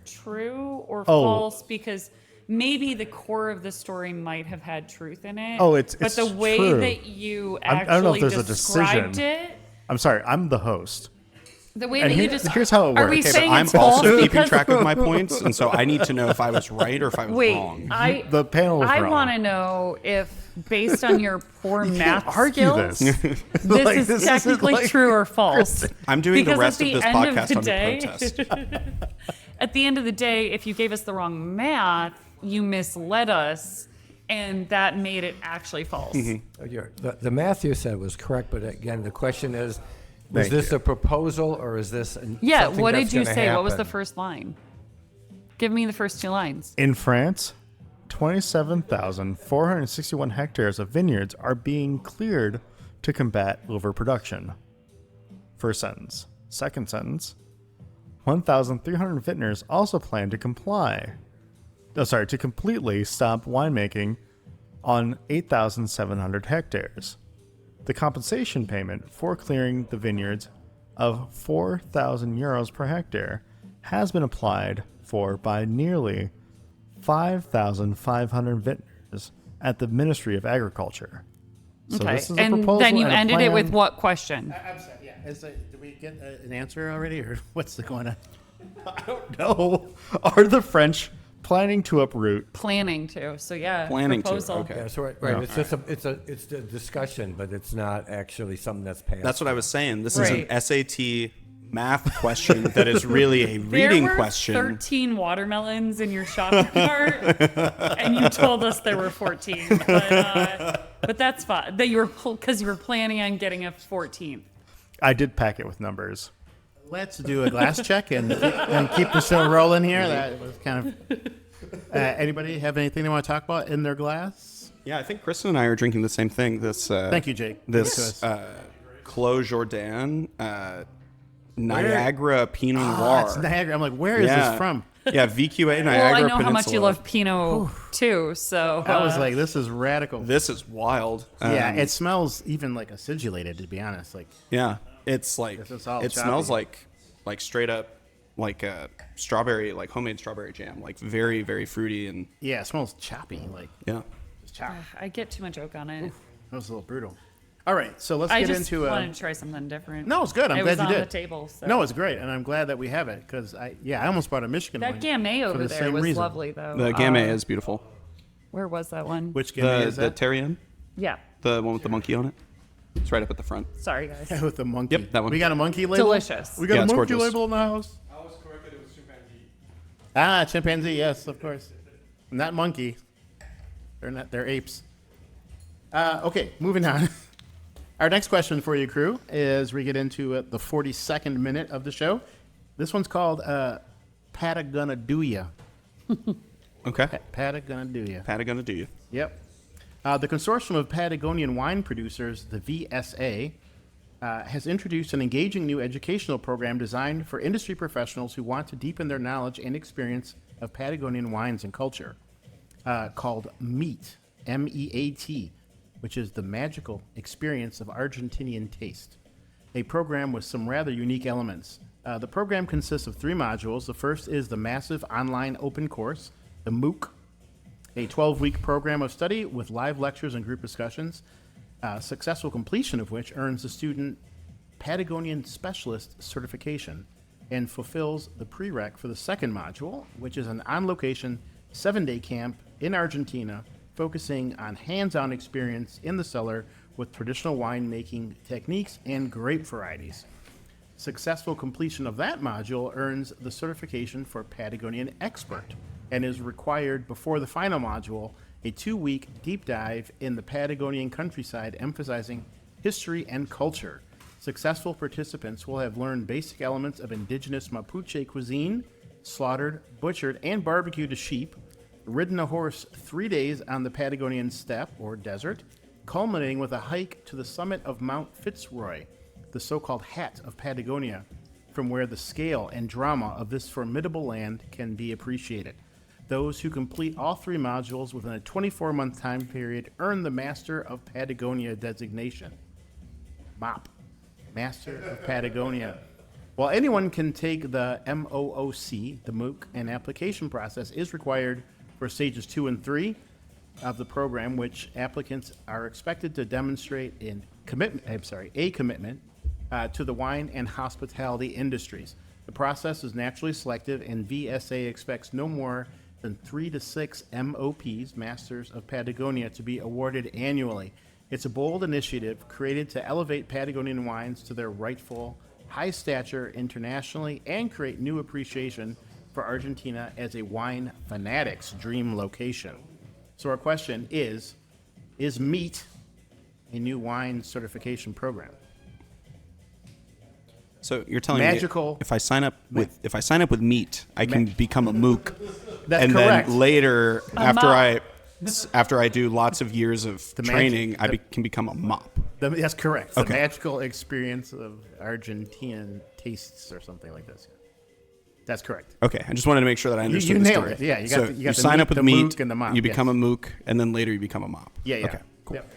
true or Oh. false? Because maybe the core of the story might have had truth in it. Oh, it's but the way true. that you I don't know actually if there's a described decision. it, I'm sorry, I'm the host. the way And that you here- just here's how it Are we works. Okay, but saying I'm it's false also keeping because track of my points, and so I need to know if I was right or if I was wait, wrong. The panel is I wrong. want to know if, based on your poor math argue skills, this. this Like, is this isn't technically like- true or false. I'm doing the Because rest at of this end podcast the under day- protest. At the end of the day, if you gave us the wrong math, you misled us, and that made it actually false. The math you said was correct, but again, the question is, was Thank this you. a proposal or is this Yeah, something what that's did you gonna say? What was the happen? first line? Give me the first two lines. In France, 27,461 hectares of vineyards are being cleared to combat overproduction. First sentence. Second sentence. 1,300 vintners also plan to to completely stop winemaking on 8,700 hectares. The compensation payment for clearing the vineyards of 4,000 euros per hectare has been applied for by nearly 5,500 vintners at the Ministry of Agriculture. So Okay, this is a and proposal then you and a ended it with plan. what question? I'm sorry, yeah. Did we get an answer already, or what's going on? No. Are the French planning to uproot? Planning to. So yeah, Planning to, proposal. okay. Yeah, so right. It's just it's a discussion, but it's not actually something that's passed. That's what I was saying. This Right. is an SAT math question that is really a There reading were question. 13 watermelons in your shopping cart, and you told us there were 14. But that's fine. That you were because you were planning on getting a 14th. I did pack it with numbers. Let's do a glass check and keep the show rolling here. That was kind of. Anybody have anything they want to talk about in their glass? Yeah, I think Kristen and I are drinking the same thing. This Thank you, Jake. This Give it to us. Clos Jourdain Niagara Pinot Noir. It's Niagara. I'm like, where is this from? Yeah, VQA Niagara Well, I know Peninsula. how much you love Pinot too. So I was like, this is radical. This is wild. Yeah, it smells even like acidulated, to be honest. Like, Yeah, it's like This is all it smells choppy. like straight up like strawberry, like homemade strawberry jam, like very very fruity and yeah, it smells choppy. Like, yeah. it's choppy. I get too much oak on it. That was a little brutal. All right, so let's I get just into. wanted to try something different. No, it's good. I'm it glad was you on did. the table. So. No, it's great, and I'm glad that we have it because I almost bought a Michigan that one. Gamay for over the there same was reason. lovely though. The Gamay is beautiful. Where was that one? Which Gamay The is the that? Terrien, Yeah. the one with the monkey on it. It's right up at the front. Sorry guys. With the monkey. Yep, that one. We got a monkey label. Delicious. We got Yeah, a it's monkey gorgeous. label in the house. I was corrected, it was chimpanzee. Ah, chimpanzee. Yes, of course. Not monkey. They're not. They're apes. Okay, moving on. Our next question for you, crew, is we get into the 42nd minute of the show. This one's called Patagonna Do Ya. Okay. Patagonna Do Ya. Patagonna do you? Yep. The Consortium of Patagonian Wine Producers, the VSA, has introduced an engaging new educational program designed for industry professionals who want to deepen their knowledge and experience of Patagonian wines and culture, called MEAT, M-E-A-T, which is the magical experience of Argentinian taste, a program with some rather unique elements. The program consists of 3 modules. The first is the massive online open course, the MOOC, a 12-week program of study with live lectures and group discussions, successful completion of which earns the student Patagonian Specialist certification and fulfills the prereq for the second module, which is an on-location 7-day camp in Argentina focusing on hands-on experience in the cellar with traditional winemaking techniques and grape varieties. Successful completion of that module earns the certification for Patagonian Expert and is required before the final module, a 2-week deep dive in the Patagonian countryside emphasizing history and culture. Successful participants will have learned basic elements of indigenous Mapuche cuisine, slaughtered, butchered, and barbecued a sheep, ridden a horse 3 days on the Patagonian steppe or desert, culminating with a hike to the summit of Mount Fitzroy, the so-called Hat of Patagonia, from where the scale and drama of this formidable land can be appreciated. Those who complete all 3 modules within a 24-month time period earn the Master of Patagonia designation. MOP, Master of Patagonia. While anyone can take the MOOC, the MOOC, and application process is required for stages 2 and 3 of the program, which applicants are expected to demonstrate a commitment to the wine and hospitality industries. The process is naturally selective, and VSA expects no more than 3 to 6 MOPs, Masters of Patagonia, to be awarded annually. It's a bold initiative created to elevate Patagonian wines to their rightful high stature internationally and create new appreciation for Argentina as a wine fanatic's dream location. So our question is MEAT a new wine certification program? So you're telling Magical- me if I sign up with meat, I can become a mook, That's and correct. then later after mop. I do lots of years of training, can become a mop. That's correct. The Okay. magical experience of Argentinian tastes or something like this. That's correct. Okay, I just wanted to make sure that I understood you the nailed story. it. Yeah, you got so the- you you got the sign meat, up with the meat, mook, and the mop, you become yes. a mook, and then later you become a mop. Yeah, yeah. Okay, cool. Yep.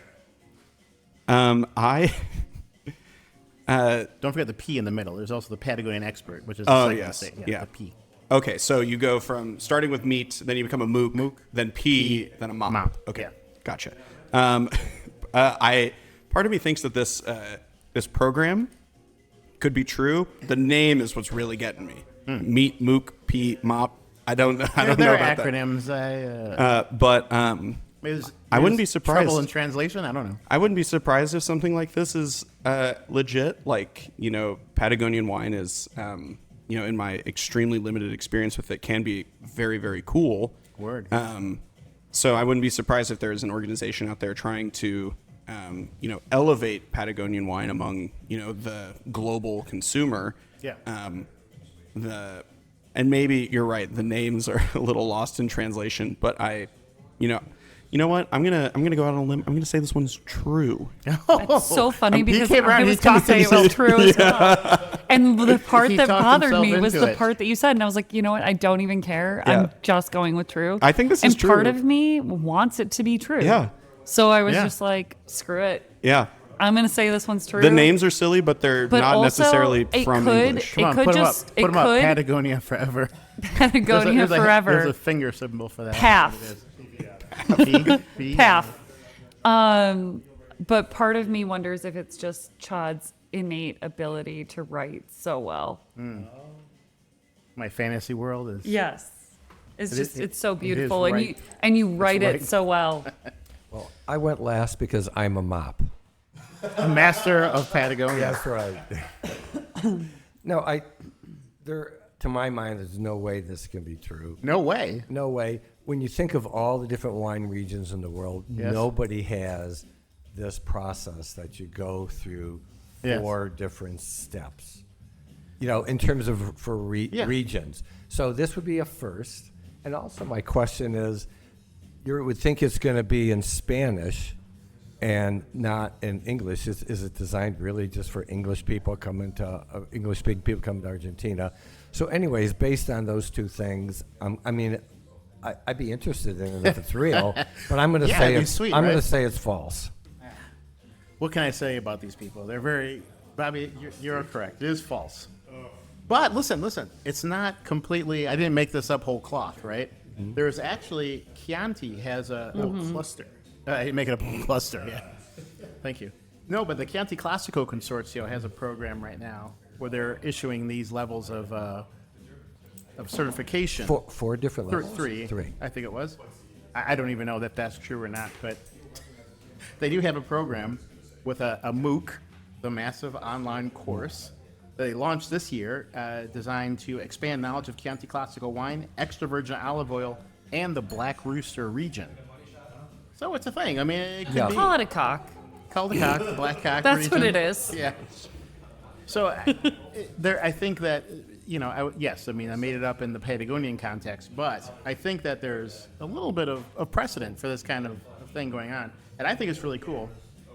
Don't forget the P in the middle. There's also the Patagonian expert, which is the Oh, second yes. state. Yeah. The P. Okay, so you go from starting with meat, then you become a mook, then P, then a mop. Mop, Okay, yeah. gotcha. Part of me thinks that this program could be true. The name is what's really getting me. Meat, mook, P, mop. I don't know They're about acronyms. but I wouldn't be surprised. Trouble in translation? I don't know. I wouldn't be surprised if something like this is legit. Like, Patagonian wine is, in my extremely limited experience with it, can be very, very cool. Word. So I wouldn't be surprised if there is an organization out there trying to, elevate Patagonian wine among, the global consumer. Yeah. And maybe you're right. The names are a little lost in translation, but you know what? I'm gonna go out on a limb. I'm gonna say this one's true. It's so funny He because came around, I was he going to talked say it was himself- true as well. And the part He that talked bothered himself me was into the it. part that you said, and I was like, you know what? I don't even care. Yeah. I'm just going with true. I think this is and part true. of me wants it to be true. Yeah. So I was Yeah. just like, screw it. Yeah. I'm going to say this one's true. The names are silly, but they're But not also, necessarily it from could- English. Come on, could put just- them up. Put it them up. could- Patagonia forever. Patagonia There's forever. There's a finger symbol for that. Path. P. Path. But part of me wonders if it's just Chad's innate ability to write so well. My fantasy world is. Yes. It's It just is- it's so it is beautiful right. and you write right. it so well. Well, I went last because I'm a mop. A master of Patagonia. That's right. No, to my mind, there's no way this can be true. No way. No way. When you think of all the different wine regions in the world, Yes. nobody has this process that you go through Yes. 4 different steps. In terms of Yeah. regions. So this would be a first. And also my question is, you would think it's going to be in Spanish and not in English. Is it designed really just for English people English-speaking people coming to Argentina? So anyways, based on those 2 things, I'd be interested in it if it's real, but I'm going to Yeah, say it'd be it's sweet, I'm going right? to say it's false. What can I say about these people? They're very. Bobby, you're correct. It is false. But listen. It's not completely. I didn't make this up whole cloth, right? There's actually Chianti has a cluster. I didn't make it up a cluster. Yeah. Thank you. No, but the Chianti Classico Consortio has a program right now where they're issuing these levels of certification. 4 different levels. 3, 3. I think it was. I don't even know that that's true or not, but they do have a program with a MOOC, the massive online course that they launched this year, designed to expand knowledge of Chianti Classico wine, extra virgin olive oil, and the Black Rooster region. So it's a thing. I mean, it could Yeah. be Call it a cock. called the cock, the black cock That's region. what it is. Yeah. So I think that, yes, I made it up in the Patagonian context, but I think that there's a little bit of precedent for this kind of thing going on. And I think it's really cool.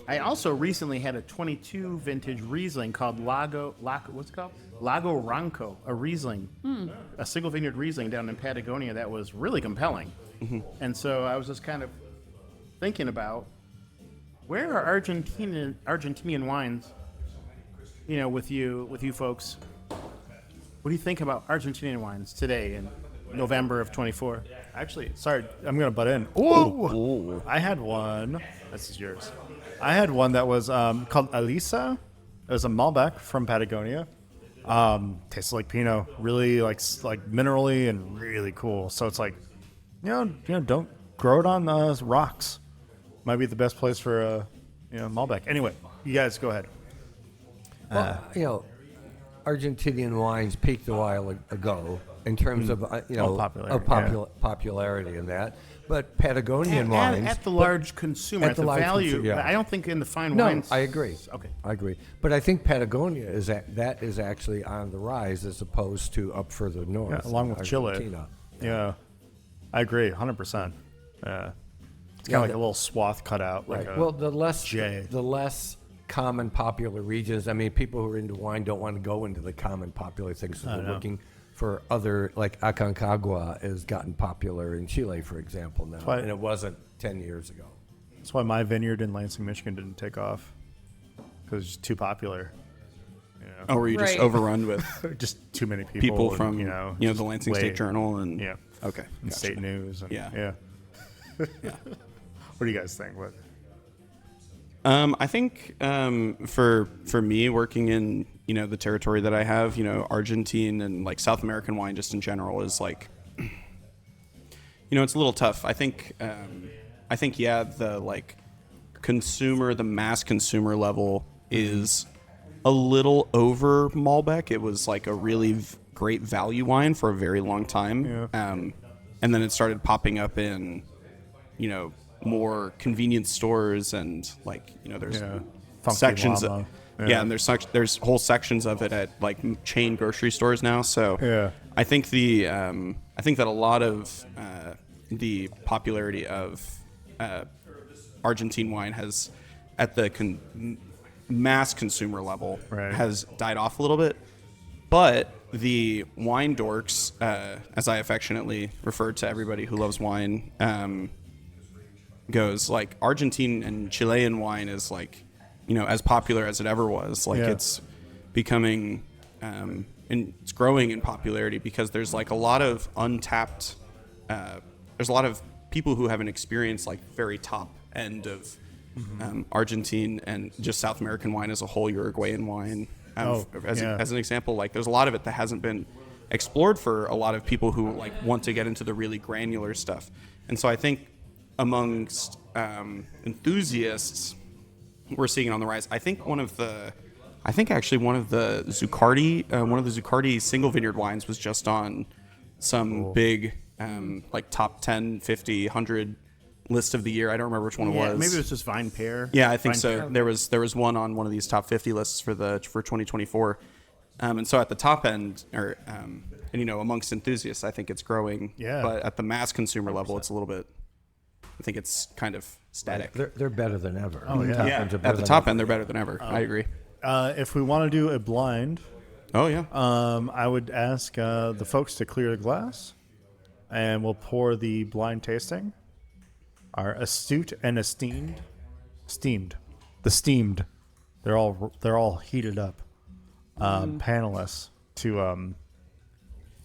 I also recently had a 22 vintage Riesling called what's it called? Lago Ranco, a Riesling, a single vineyard Riesling down in Patagonia that was really compelling. And so I was just kind of thinking about, where are Argentinian wines, with you folks? What do you think about Argentinian wines today? And November of 24. Actually, sorry, I'm gonna butt in. Ooh. I had one. This is yours. I had one that was called Elisa. It was a Malbec from Patagonia. Tastes like Pinot, really like minerally and really cool. So it's like, don't grow it on rocks. Might be the best place for Malbec. Anyway, you guys go ahead. Well, Argentinian wines peaked a while ago in terms of popularity in that, but Patagonian wines at the large consumer, at the large value. consumer, yeah. I don't think in the fine No, wines. I agree. Okay. I agree. But I think Patagonia is actually on the rise as opposed to up further north. Yeah, along with Chile. Argentina. Yeah, I agree, 100%. Yeah, it's kind of like a little swath cut out. Right. Like Well, the less J. common popular regions. I mean, people who are into wine don't want to go into the common popular things. So they're looking for other, like Aconcagua has gotten popular in Chile, for example, now, why- and it wasn't 10 years ago. That's why my vineyard in Lansing, Michigan didn't take off because it's too popular. Oh, were you just Right. overrun with Just too many people. people and, from just the Lansing way- State Journal and Yeah. Okay. And Gotcha. state news. And, Yeah. yeah. Yeah. What do you guys think? What? I think for me working in the territory that I have, Argentine and like South American wine just in general is like, it's a little tough. I think the like the mass consumer level is a little over Malbec. It was like a really great value wine for a very long time, and then it started popping up in more convenience stores and like there's Funky sections Llama. and there's whole sections of it at like chain grocery stores now. So I think that a lot of the popularity of Argentine wine has at the mass consumer level has died off a little bit, but the wine dorks, as I affectionately refer to everybody who loves wine, goes like Argentine and Chilean wine is like as popular as it ever was. Like it's becoming and it's growing in popularity because there's like a lot of untapped there's a lot of people who haven't experienced like very top end of Argentine and just South American wine as a whole, Uruguayan wine as an example. Like there's a lot of it that hasn't been explored for a lot of people who like want to get into the really granular stuff. And so I think amongst enthusiasts, we're seeing it on the rise. I think one of the Zuccardi single vineyard wines was just on some big like top 10, 50, 100 list of the year. I don't remember which one it was. Maybe it was just Vine Pear. Yeah, I think Vine so. Pear. There was one on one of these top 50 lists for 2024. And so at the top end, or amongst enthusiasts, I think it's growing. Yeah. But at the mass consumer level, it's a little bit. I think it's kind of static. They're better than ever. Oh, yeah. At the top end, they're better than ever. I agree. If we want to do a blind, Oh yeah. I would ask the folks to clear the glass, and we'll pour the blind tasting. Our astute and steamed. They're all heated up. Panelists to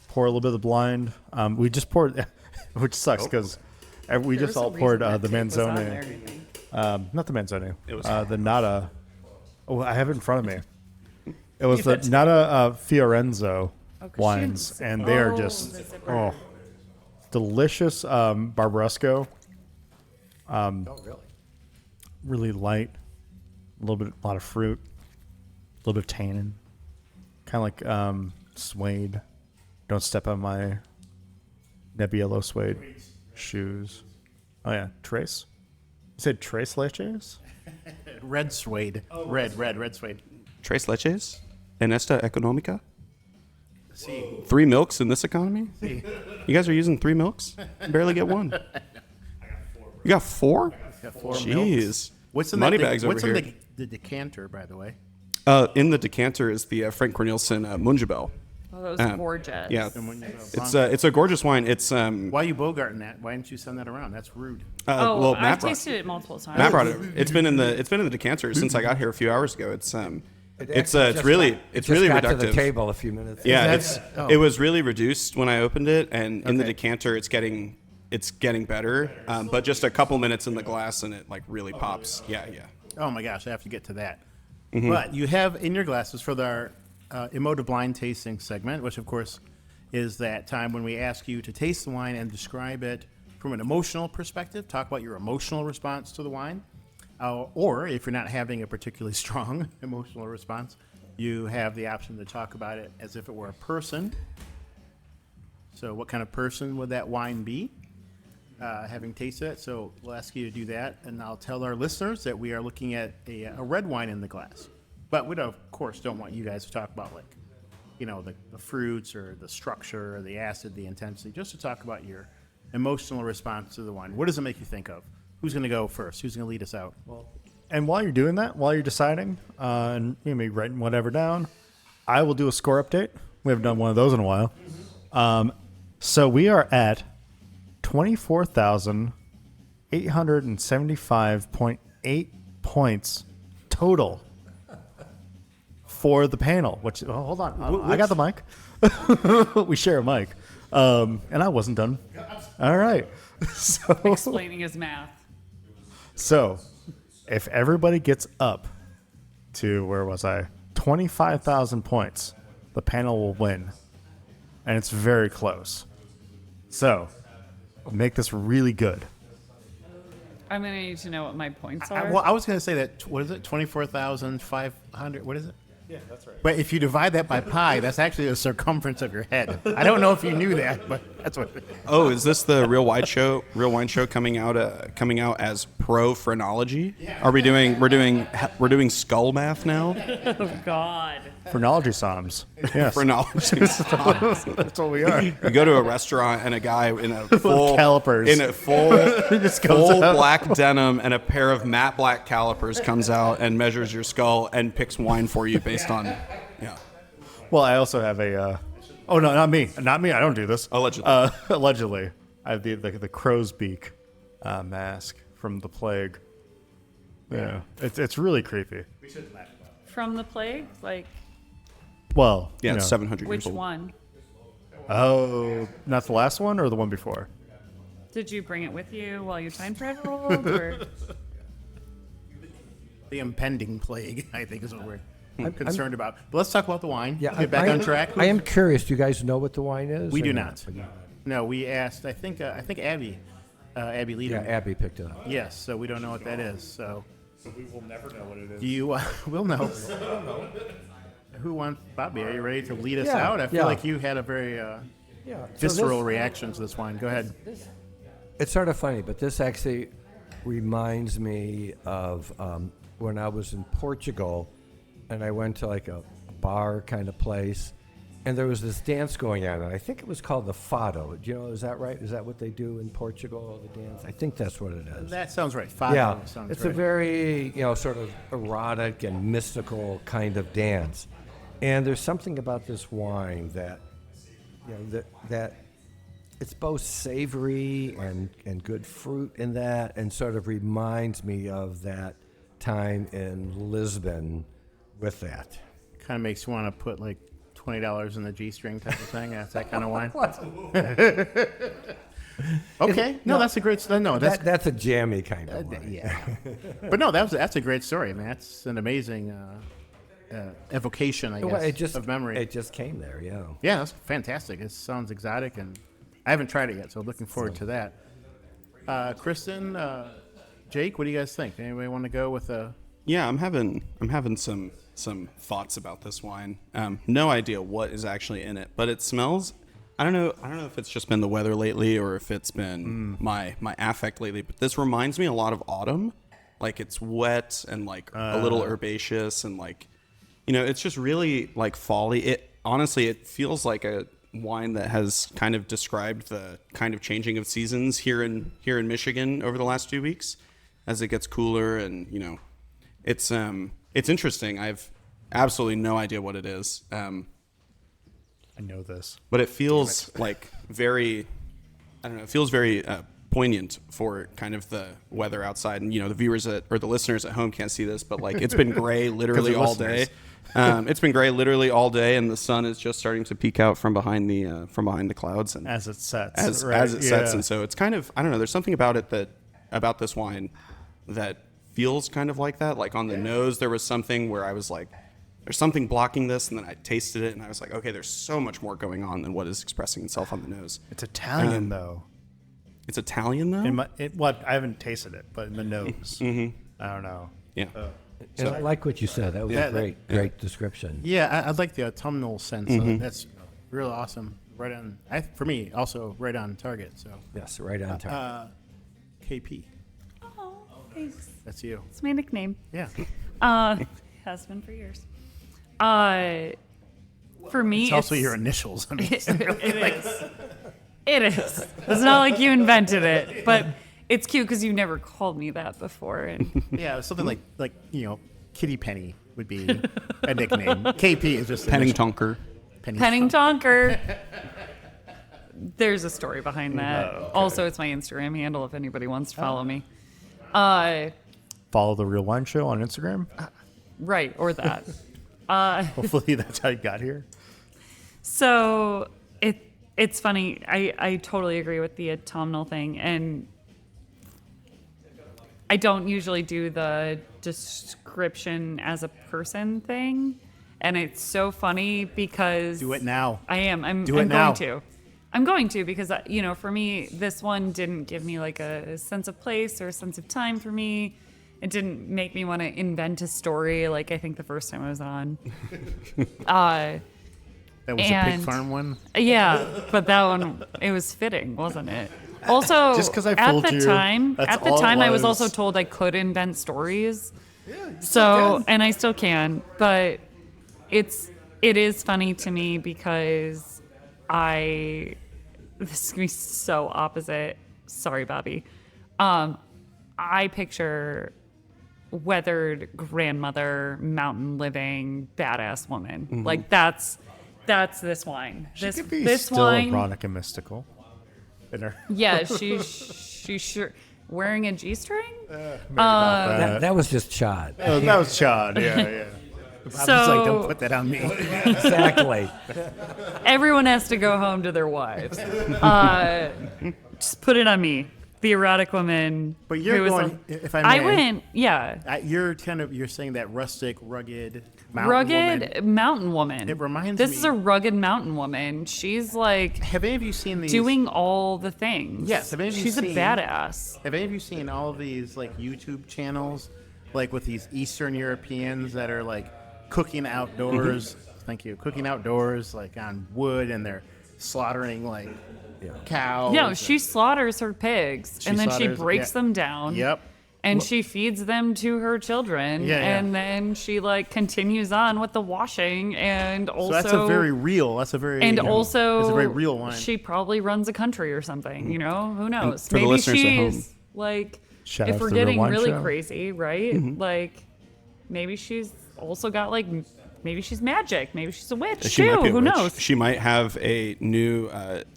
pour a little bit of the blind. We just poured, which sucks because we just all poured the Manzoni. Not the Manzoni. It was the Nata. Oh, I have it in front of me. It was the Nata Fiorenzo wines, and they are just delicious Barbaresco. Really light, a lot of fruit, a little bit of tannin, kind of like suede. Don't step on my Nebbiolo suede shoes. Oh yeah, Trace. You said Trace Leches? Red suede. Red suede. Tres leches en esta económica. See. 3 milks in this economy. You guys are using 3 milks. You barely get one. You got 4? Got 4 Jeez. milks. What's in Money that bags what's over in here. the decanter, by the way? In the decanter is the Frank Cornelsen Munjabel. Oh, that was gorgeous. Yeah, And when you it's a gorgeous wine. It's why are you bogarting that? Why didn't you send that around? That's rude. Oh, I've Matt brought, tasted it multiple times. Matt brought it. It's been in the decanter since I got here a few hours ago. It's actually it's just really got- it's just really got to reductive. the table a few minutes ago. Yeah, Oh. it was really reduced when I opened it, and in the Okay. decanter, it's getting better. But just a couple minutes in the glass, and it like really pops. Yeah. Oh my gosh, I have to get to that. Mm-hmm. But you have in your glasses for our emotive blind tasting segment, which of course is that time when we ask you to taste the wine and describe it from an emotional perspective. Talk about your emotional response to the wine. Or if you're not having a particularly strong emotional response, you have the option to talk about it as if it were a person. So what kind of person would that wine be? Having tasted it. So we'll ask you to do that, and I'll tell our listeners that we are looking at a red wine in the glass. But we, of course, don't want you guys to talk about, like, you know, the fruits or the structure or the acid, the intensity, just to talk about your emotional response to the wine. What does it make you think of? Who's going to go first? Who's going to lead us out? And while you're doing that, while you're deciding, and you may be writing whatever down, I will do a score update. We haven't done one of those in a while. So we are at 24,875.8 points total for the panel. Which hold on, I got the mic. We share a mic, and I wasn't done. All right, so Explaining his math. so if everybody gets up to, where was I, 25,000 points, the panel will win, and it's very close. So make this really good. I'm going to need to know what my points I are. was going to say that, what is it, 24,500? What is it? Yeah, that's right. But if you divide that by pi, that's actually the circumference of your head. I don't know if you knew that, but that's what it is. Oh, is this the Real Wine Show? Real Wine Show coming out as pro Phrenology? Are we doing? We're doing skull math now. Oh, God. Phrenology Somms. Yes. Phrenology. That's what we are. You go to a restaurant and a guy in a full calipers. in a full black denim and a pair of matte black calipers comes out and measures your skull and picks wine for you based on Well, I also have a. Oh no, not me. Not me. I don't do this. Allegedly. Allegedly, I have the crow's beak mask from the plague. Yeah, it's really creepy. From the plague? Like, Well, Yeah, you it's know. 700 which years old. one? Oh, not the last one or the one before? Did you bring it with you while you time traveled? Or? The impending plague, I think, is what we're concerned about. But let's talk about the wine. Yeah, Get back on track. I am curious. Do you guys know what the wine is? We or do not. No, we asked. I think Abby Leader. Yeah, Abby picked it up. Yes, so we don't know what that is. So We will never know what it is. you will know. Who wants Bobby? Are you ready to lead us Yeah, out? I feel yeah. like you had a very Yeah. so visceral this- reaction to this wine. Go ahead. It's sort of funny, but this actually reminds me of when I was in Portugal, and I went to like a bar kind of place, and there was this dance going on, and I think it was called the Fado. Do you know, is that right? Is that what they do in Portugal, the dance? I think that's what it is. That sounds right. Fado Yeah, sounds it's right. a very, sort of erotic and mystical kind of dance. And there's something about this wine that, that it's both savory and good fruit in that, and sort of reminds me of that time in Lisbon with that. Kind of makes you want to put like $20 in the G-string type of thing. That's that kind of wine. Okay, no, that's a great. No, That's a jammy kind of wine. yeah. But no, that's a great story, man. That's an amazing evocation, I guess, Well, it just of memory. It just came there, yeah. Yeah, that's fantastic. It sounds exotic, and I haven't tried it yet, so looking forward to that. Kristen, Jake, what do you guys think? Anybody want to go with a? Yeah, I'm having some thoughts about this wine. No idea what is actually in it, but it smells. I don't know if it's just been the weather lately or if it's been my affect lately. But this reminds me a lot of autumn. Like it's wet and like a little herbaceous and like, it's just really like folly. It honestly, it feels like a wine that has kind of described the kind of changing of seasons here in Michigan over the last few weeks, as it gets cooler and it's interesting. I've absolutely no idea what it is. I know this. But it feels like very, I don't know, it feels very poignant for kind of the weather outside. And, the viewers or the listeners at home can't see this, but like it's been gray literally all day. It's been great, literally all day, and the sun is just starting to peek out from behind the clouds, and As it sets. as it Yeah. sets, and so it's kind of, I don't know. There's something about it about this wine that feels kind of like that. Like on the nose, there was something where I was like, there's something blocking this, and then I tasted it, and I was like, okay, there's so much more going on than what is expressing itself on the nose. It's Italian, though. It's Italian though. I haven't tasted it, but in the nose. I don't know. Yeah. And I like what you said. That was a great description. Yeah, I like the autumnal sense. That's real awesome. Right on. For me, also right on target. So Yes, right on target. KP, Oh, thanks. that's you. It's my nickname. Yeah. Has been for years. For me, It's also your initials. I mean, it is. It is. It's not like you invented it, but it's cute because you've never called me that before. And yeah, something like Kitty Penny would be a nickname. KP is just Penningtonker. Penningtonker. There's a story behind that. Also, it's my Instagram handle if anybody wants to follow me. Follow The Real Wine Show on Instagram. Right, or that. Hopefully that's how you got here. So it's funny. I totally agree with the autumnal thing, and I don't usually do the description as a person thing, and it's so funny because Do it now. I am. I'm Do it going now. to. I'm going to because for me, this one didn't give me like a sense of place or a sense of time for me. It didn't make me want to invent a story like I think the first time I was on. That was a pig And- farm one. Yeah, but that one, it was fitting, wasn't it? Also, Just 'cause I at fooled the you, time, that's at the all it time, I was was. also told I could invent stories. So, and I still can, but it is funny to me because this is gonna be so opposite. Sorry, Bobby. I picture weathered grandmother, mountain living, badass woman. Like that's this wine. She This could be this still wine. ironic and mystical. In her. Yeah, she's sure wearing a G-string. That was just Chad. Oh, that was Chad. Yeah. Bob's like, don't So put that on me. Exactly. everyone has to go home to their wives. Just put it on me, the erotic woman. But you're who was going, if I I may. went, yeah. You're saying that rustic, rugged, mountain woman. Mountain woman. It reminds This me- is a rugged mountain woman. She's like Have any of you seen these? doing all the things. Yes, have any of you she's seen- a badass. Have any of you seen all of these like YouTube channels, like with these Eastern Europeans that are like cooking outdoors? Thank you. Cooking outdoors, like on wood, and they're slaughtering like cows. No, she slaughters her pigs She and then she slaughters- breaks yeah. them down. Yep. And she feeds them to her children. Yeah, yeah. And then she like continues on with the washing and also So that's a very real. That's a very and you know, also it's a very real wine. She probably runs a country or something, you know? Who knows? for the Maybe listeners at home. she's like Shout out if to we're the Real getting Wine really Show. crazy, right? Like maybe she's also got like maybe she's magic. Maybe she's a witch She might too. be a Who witch. knows? She might have a new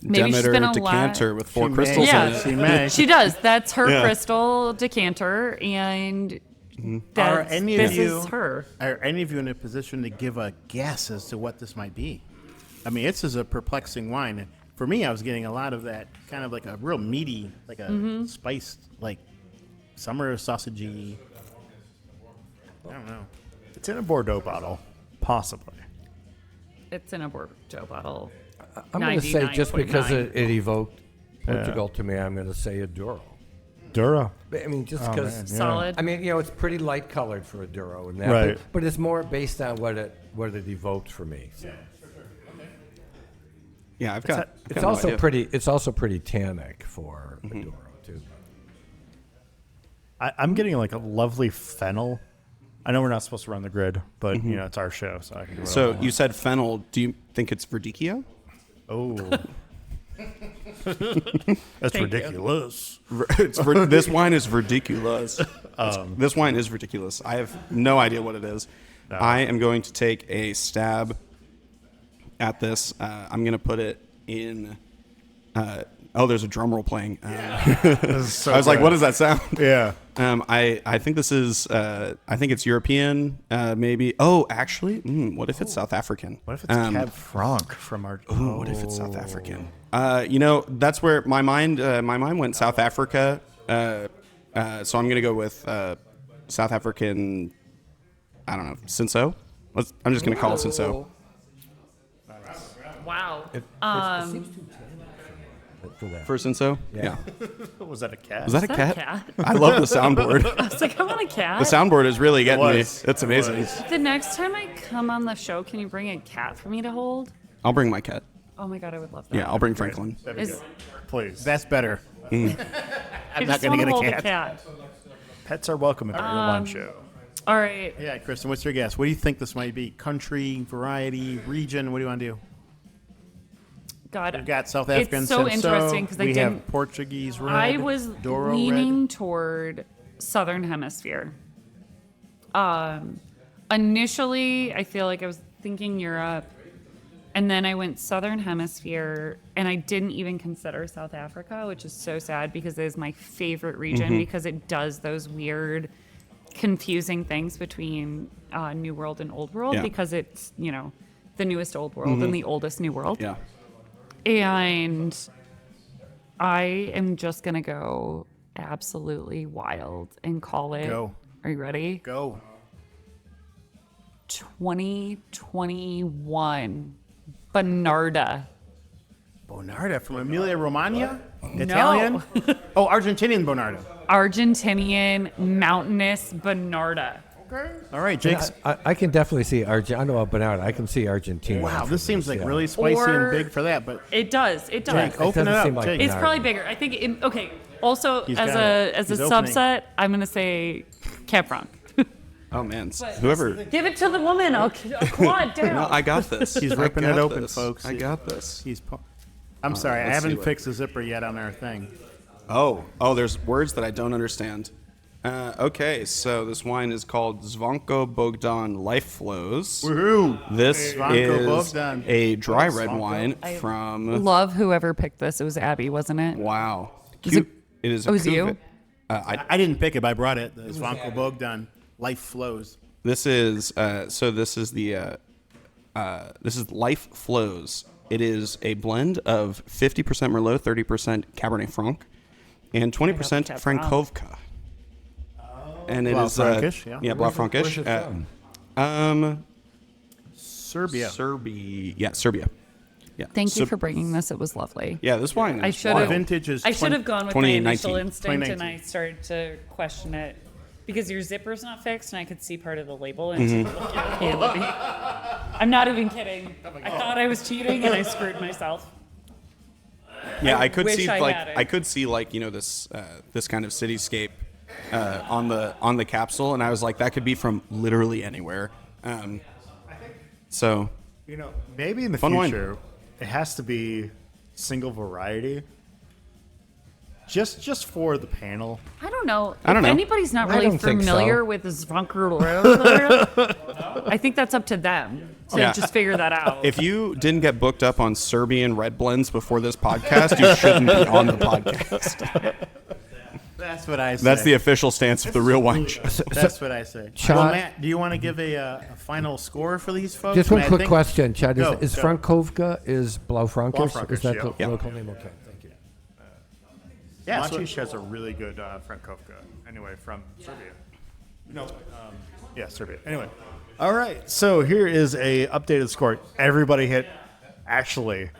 Maybe she's Demeter been a decanter with 4 She crystals may. Yeah. in it. She may. She does. That's her Yeah. crystal decanter, and Are that's, any this of you is her. Are any of you in a position to give a guess as to what this might be? I mean, this is a perplexing wine. For me, I was getting a lot of that kind of like a real meaty, like a Mm-hmm. spiced, like summer sausagey. I don't know. It's in a Bordeaux bottle, possibly. It's in a Bordeaux bottle. I'm going to say just because 99.9. it evoked Portugal to me, I'm going to say a Douro. Dura. I mean, just Oh, because. man, yeah. Solid. I mean, it's pretty light colored for a Douro, and that, Right. but it's more based on what it evoked for me. So. Yeah, I've got. I've It's got no also idea. pretty. It's also pretty tannic for a Douro too. I'm getting like a lovely fennel. I know we're not supposed to run the grid, but you know it's our show, so I can do whatever I So want. you said fennel. Do you think it's Verdicchio? Oh. That's you. ridiculous. This wine is ridiculous. This wine is ridiculous. I have no idea what it is. I am going to take a stab at this. I'm going to put it in there's a drum roll playing. So I was like, good. what does that sound? Yeah. I think this is, I think it's European, maybe. Oh, actually, what if it's South African? What if it's Cab Franc from our? Ooh, what if it's South African? That's where my mind went South Africa. So I'm gonna go with South African. I don't know, Cinso. I'm just gonna call it Cinso. Wow. For that. For Cinso? Yeah. Was that a cat? Was that a Is that cat? a cat? I love the soundboard. I was like, I want a cat. The soundboard is really getting me. was. It's amazing. The next time I come on the show, can you bring a cat for me to hold? I'll bring my cat. Oh my god, I would love that. Yeah, I'll bring Franklin. That'd be Is- good. Please. That's better. I I'm just not going to wanna get hold a cat. Pets are welcome at the One Show. All right. Yeah, Kristen, what's your guess? What do you think this might be? Country, variety, region? What do you want to do? God, We've got South African It's so Cinso. interesting because I we didn't. have Portuguese red. I was Douro leaning red. toward Southern Hemisphere. Initially, I feel like I was thinking Europe, and then I went Southern Hemisphere, and I didn't even consider South Africa, which is so sad because it is my favorite region because it does those weird, confusing things between New World and Old World Yeah. because it's the newest Old World and the oldest New World. Yeah. And I am just going to go absolutely wild and call it. Go. Are you ready? Go. 2021 Bonarda. Bonarda from Emilia Romagna? Italian? Oh, Argentinian Bonarda. Argentinian mountainous Bonarda. All right, Jake. I can definitely see Argentina. I know about Bernard. I can see Argentina. Wow, for this seems like yeah. really spicy Or- and big for that, but It does. It does. Jake, open it doesn't up. seem like Jake. It's Bonarda. probably bigger. I think. Okay. Also, He's as got a it. as a He's opening. subset, I'm gonna say Cab Franc. Oh man, whoever. Give it to the woman. I'll quad down. No, I got this. He's I ripping got it open, this. folks. I got this. I'm sorry, I let's see haven't what- fixed the zipper yet on our thing. Oh, there's words that I don't understand. Okay, so this wine is called Zvonko Bogdan Life Flows. Woohoo! This Zvonko is Bogdan. a dry red Zvonko. wine from. Love whoever picked this. It was Abby, wasn't it? Wow. Is it- It is. Oh, it was you? I didn't pick it, but I brought it. The Zvonko Bogdan Life Flows. This is this is the this is Life Flows. It is a blend of 50% Merlot, 30% Cabernet Franc, and 20% Cab Franc. Frankovka. And it Blau is Frankish, yeah. yeah, Blau Where's Frankish. it from? Serbia. Serbia. Yeah. Thank you So- for bringing this. It was lovely. Yeah, this wine. I Is should wild. have. Vintage is I should have gone with my 2019. initial instinct, and 2019. I started to question it because your zipper's not fixed, and I could see part of the label. And it's looking at me. I'm not even kidding. I thought I was cheating, and I screwed myself. Yeah, I could wish see I like had it. I could see like this this kind of cityscape on the capsule, and I was like, that could be from literally anywhere. So Maybe in the Fun wine. future, it has to be single variety. Just for the panel. I don't know. I don't if know. anybody's not I really don't think familiar so. with Zvonker, I think that's up to them to Yeah. just figure that out. if you didn't get booked up on Serbian red blends before this podcast, you shouldn't be on the podcast. That's what I say. That's the official stance of the Real Wine Show. That's what I say. Chad- Well, Matt, do you want to give a final score for these folks? Just I one mean, I quick think- question, Chad. Go, Is go. Frankovka is Blaufränkisch? Blaufränkisch, Is that yeah. the Yeah. local name? Okay, thank you. Yeah, so- Maciej has a really good Frankovka. Anyway, from Serbia. No, yeah, Serbia. Anyway, all right. So here is a updated score. Everybody hit actually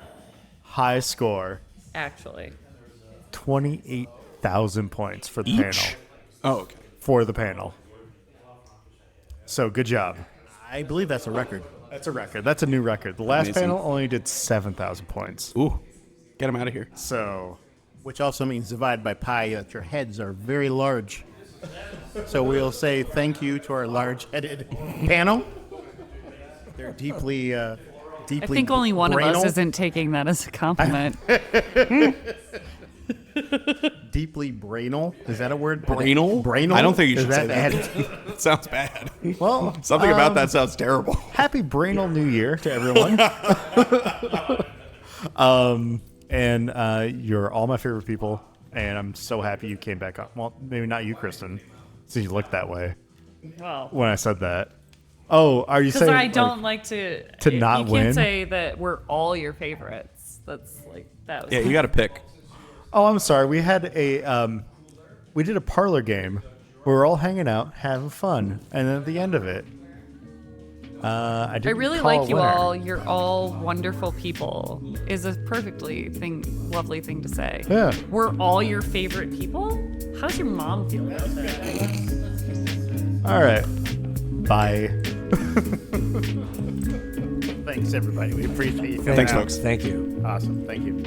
high score, Actually, 28,000 points for the panel. Oh, okay. For the panel. So good job. I believe that's a record. That's a record. That's a new record. The last Amazing. panel only did 7,000 points. Ooh, get him out of here. So Which also means divide by pi that your heads are very large. So we'll say thank you to our large-headed panel. They're deeply I think only one of us isn't taking that as a compliment. deeply brainal. Is that a word? Brainal? Brainal. I don't think you Is should say that. bad? That sounds bad. well, Something about that sounds terrible. happy Brainal New Year to everyone. and you're all my favorite people, and I'm so happy you came back on. Well, maybe not you, Kristen, since you looked that way Well, when I said that. Oh, are you because saying I don't like to not you win? can't say that we're all your favorites. That's like that was Yeah, you got to pick. Oh, I'm sorry. We had we did a parlor game. We were all hanging out, having fun, and then at the end of it, I I didn't really call like a you winner. all. You're all wonderful people. Is a lovely thing to say. Yeah. We're all your favorite people. How's your mom feel about that? All right. Bye. Thanks, everybody. We appreciate you coming Thanks, out. folks. Thank you. Awesome. Thank you.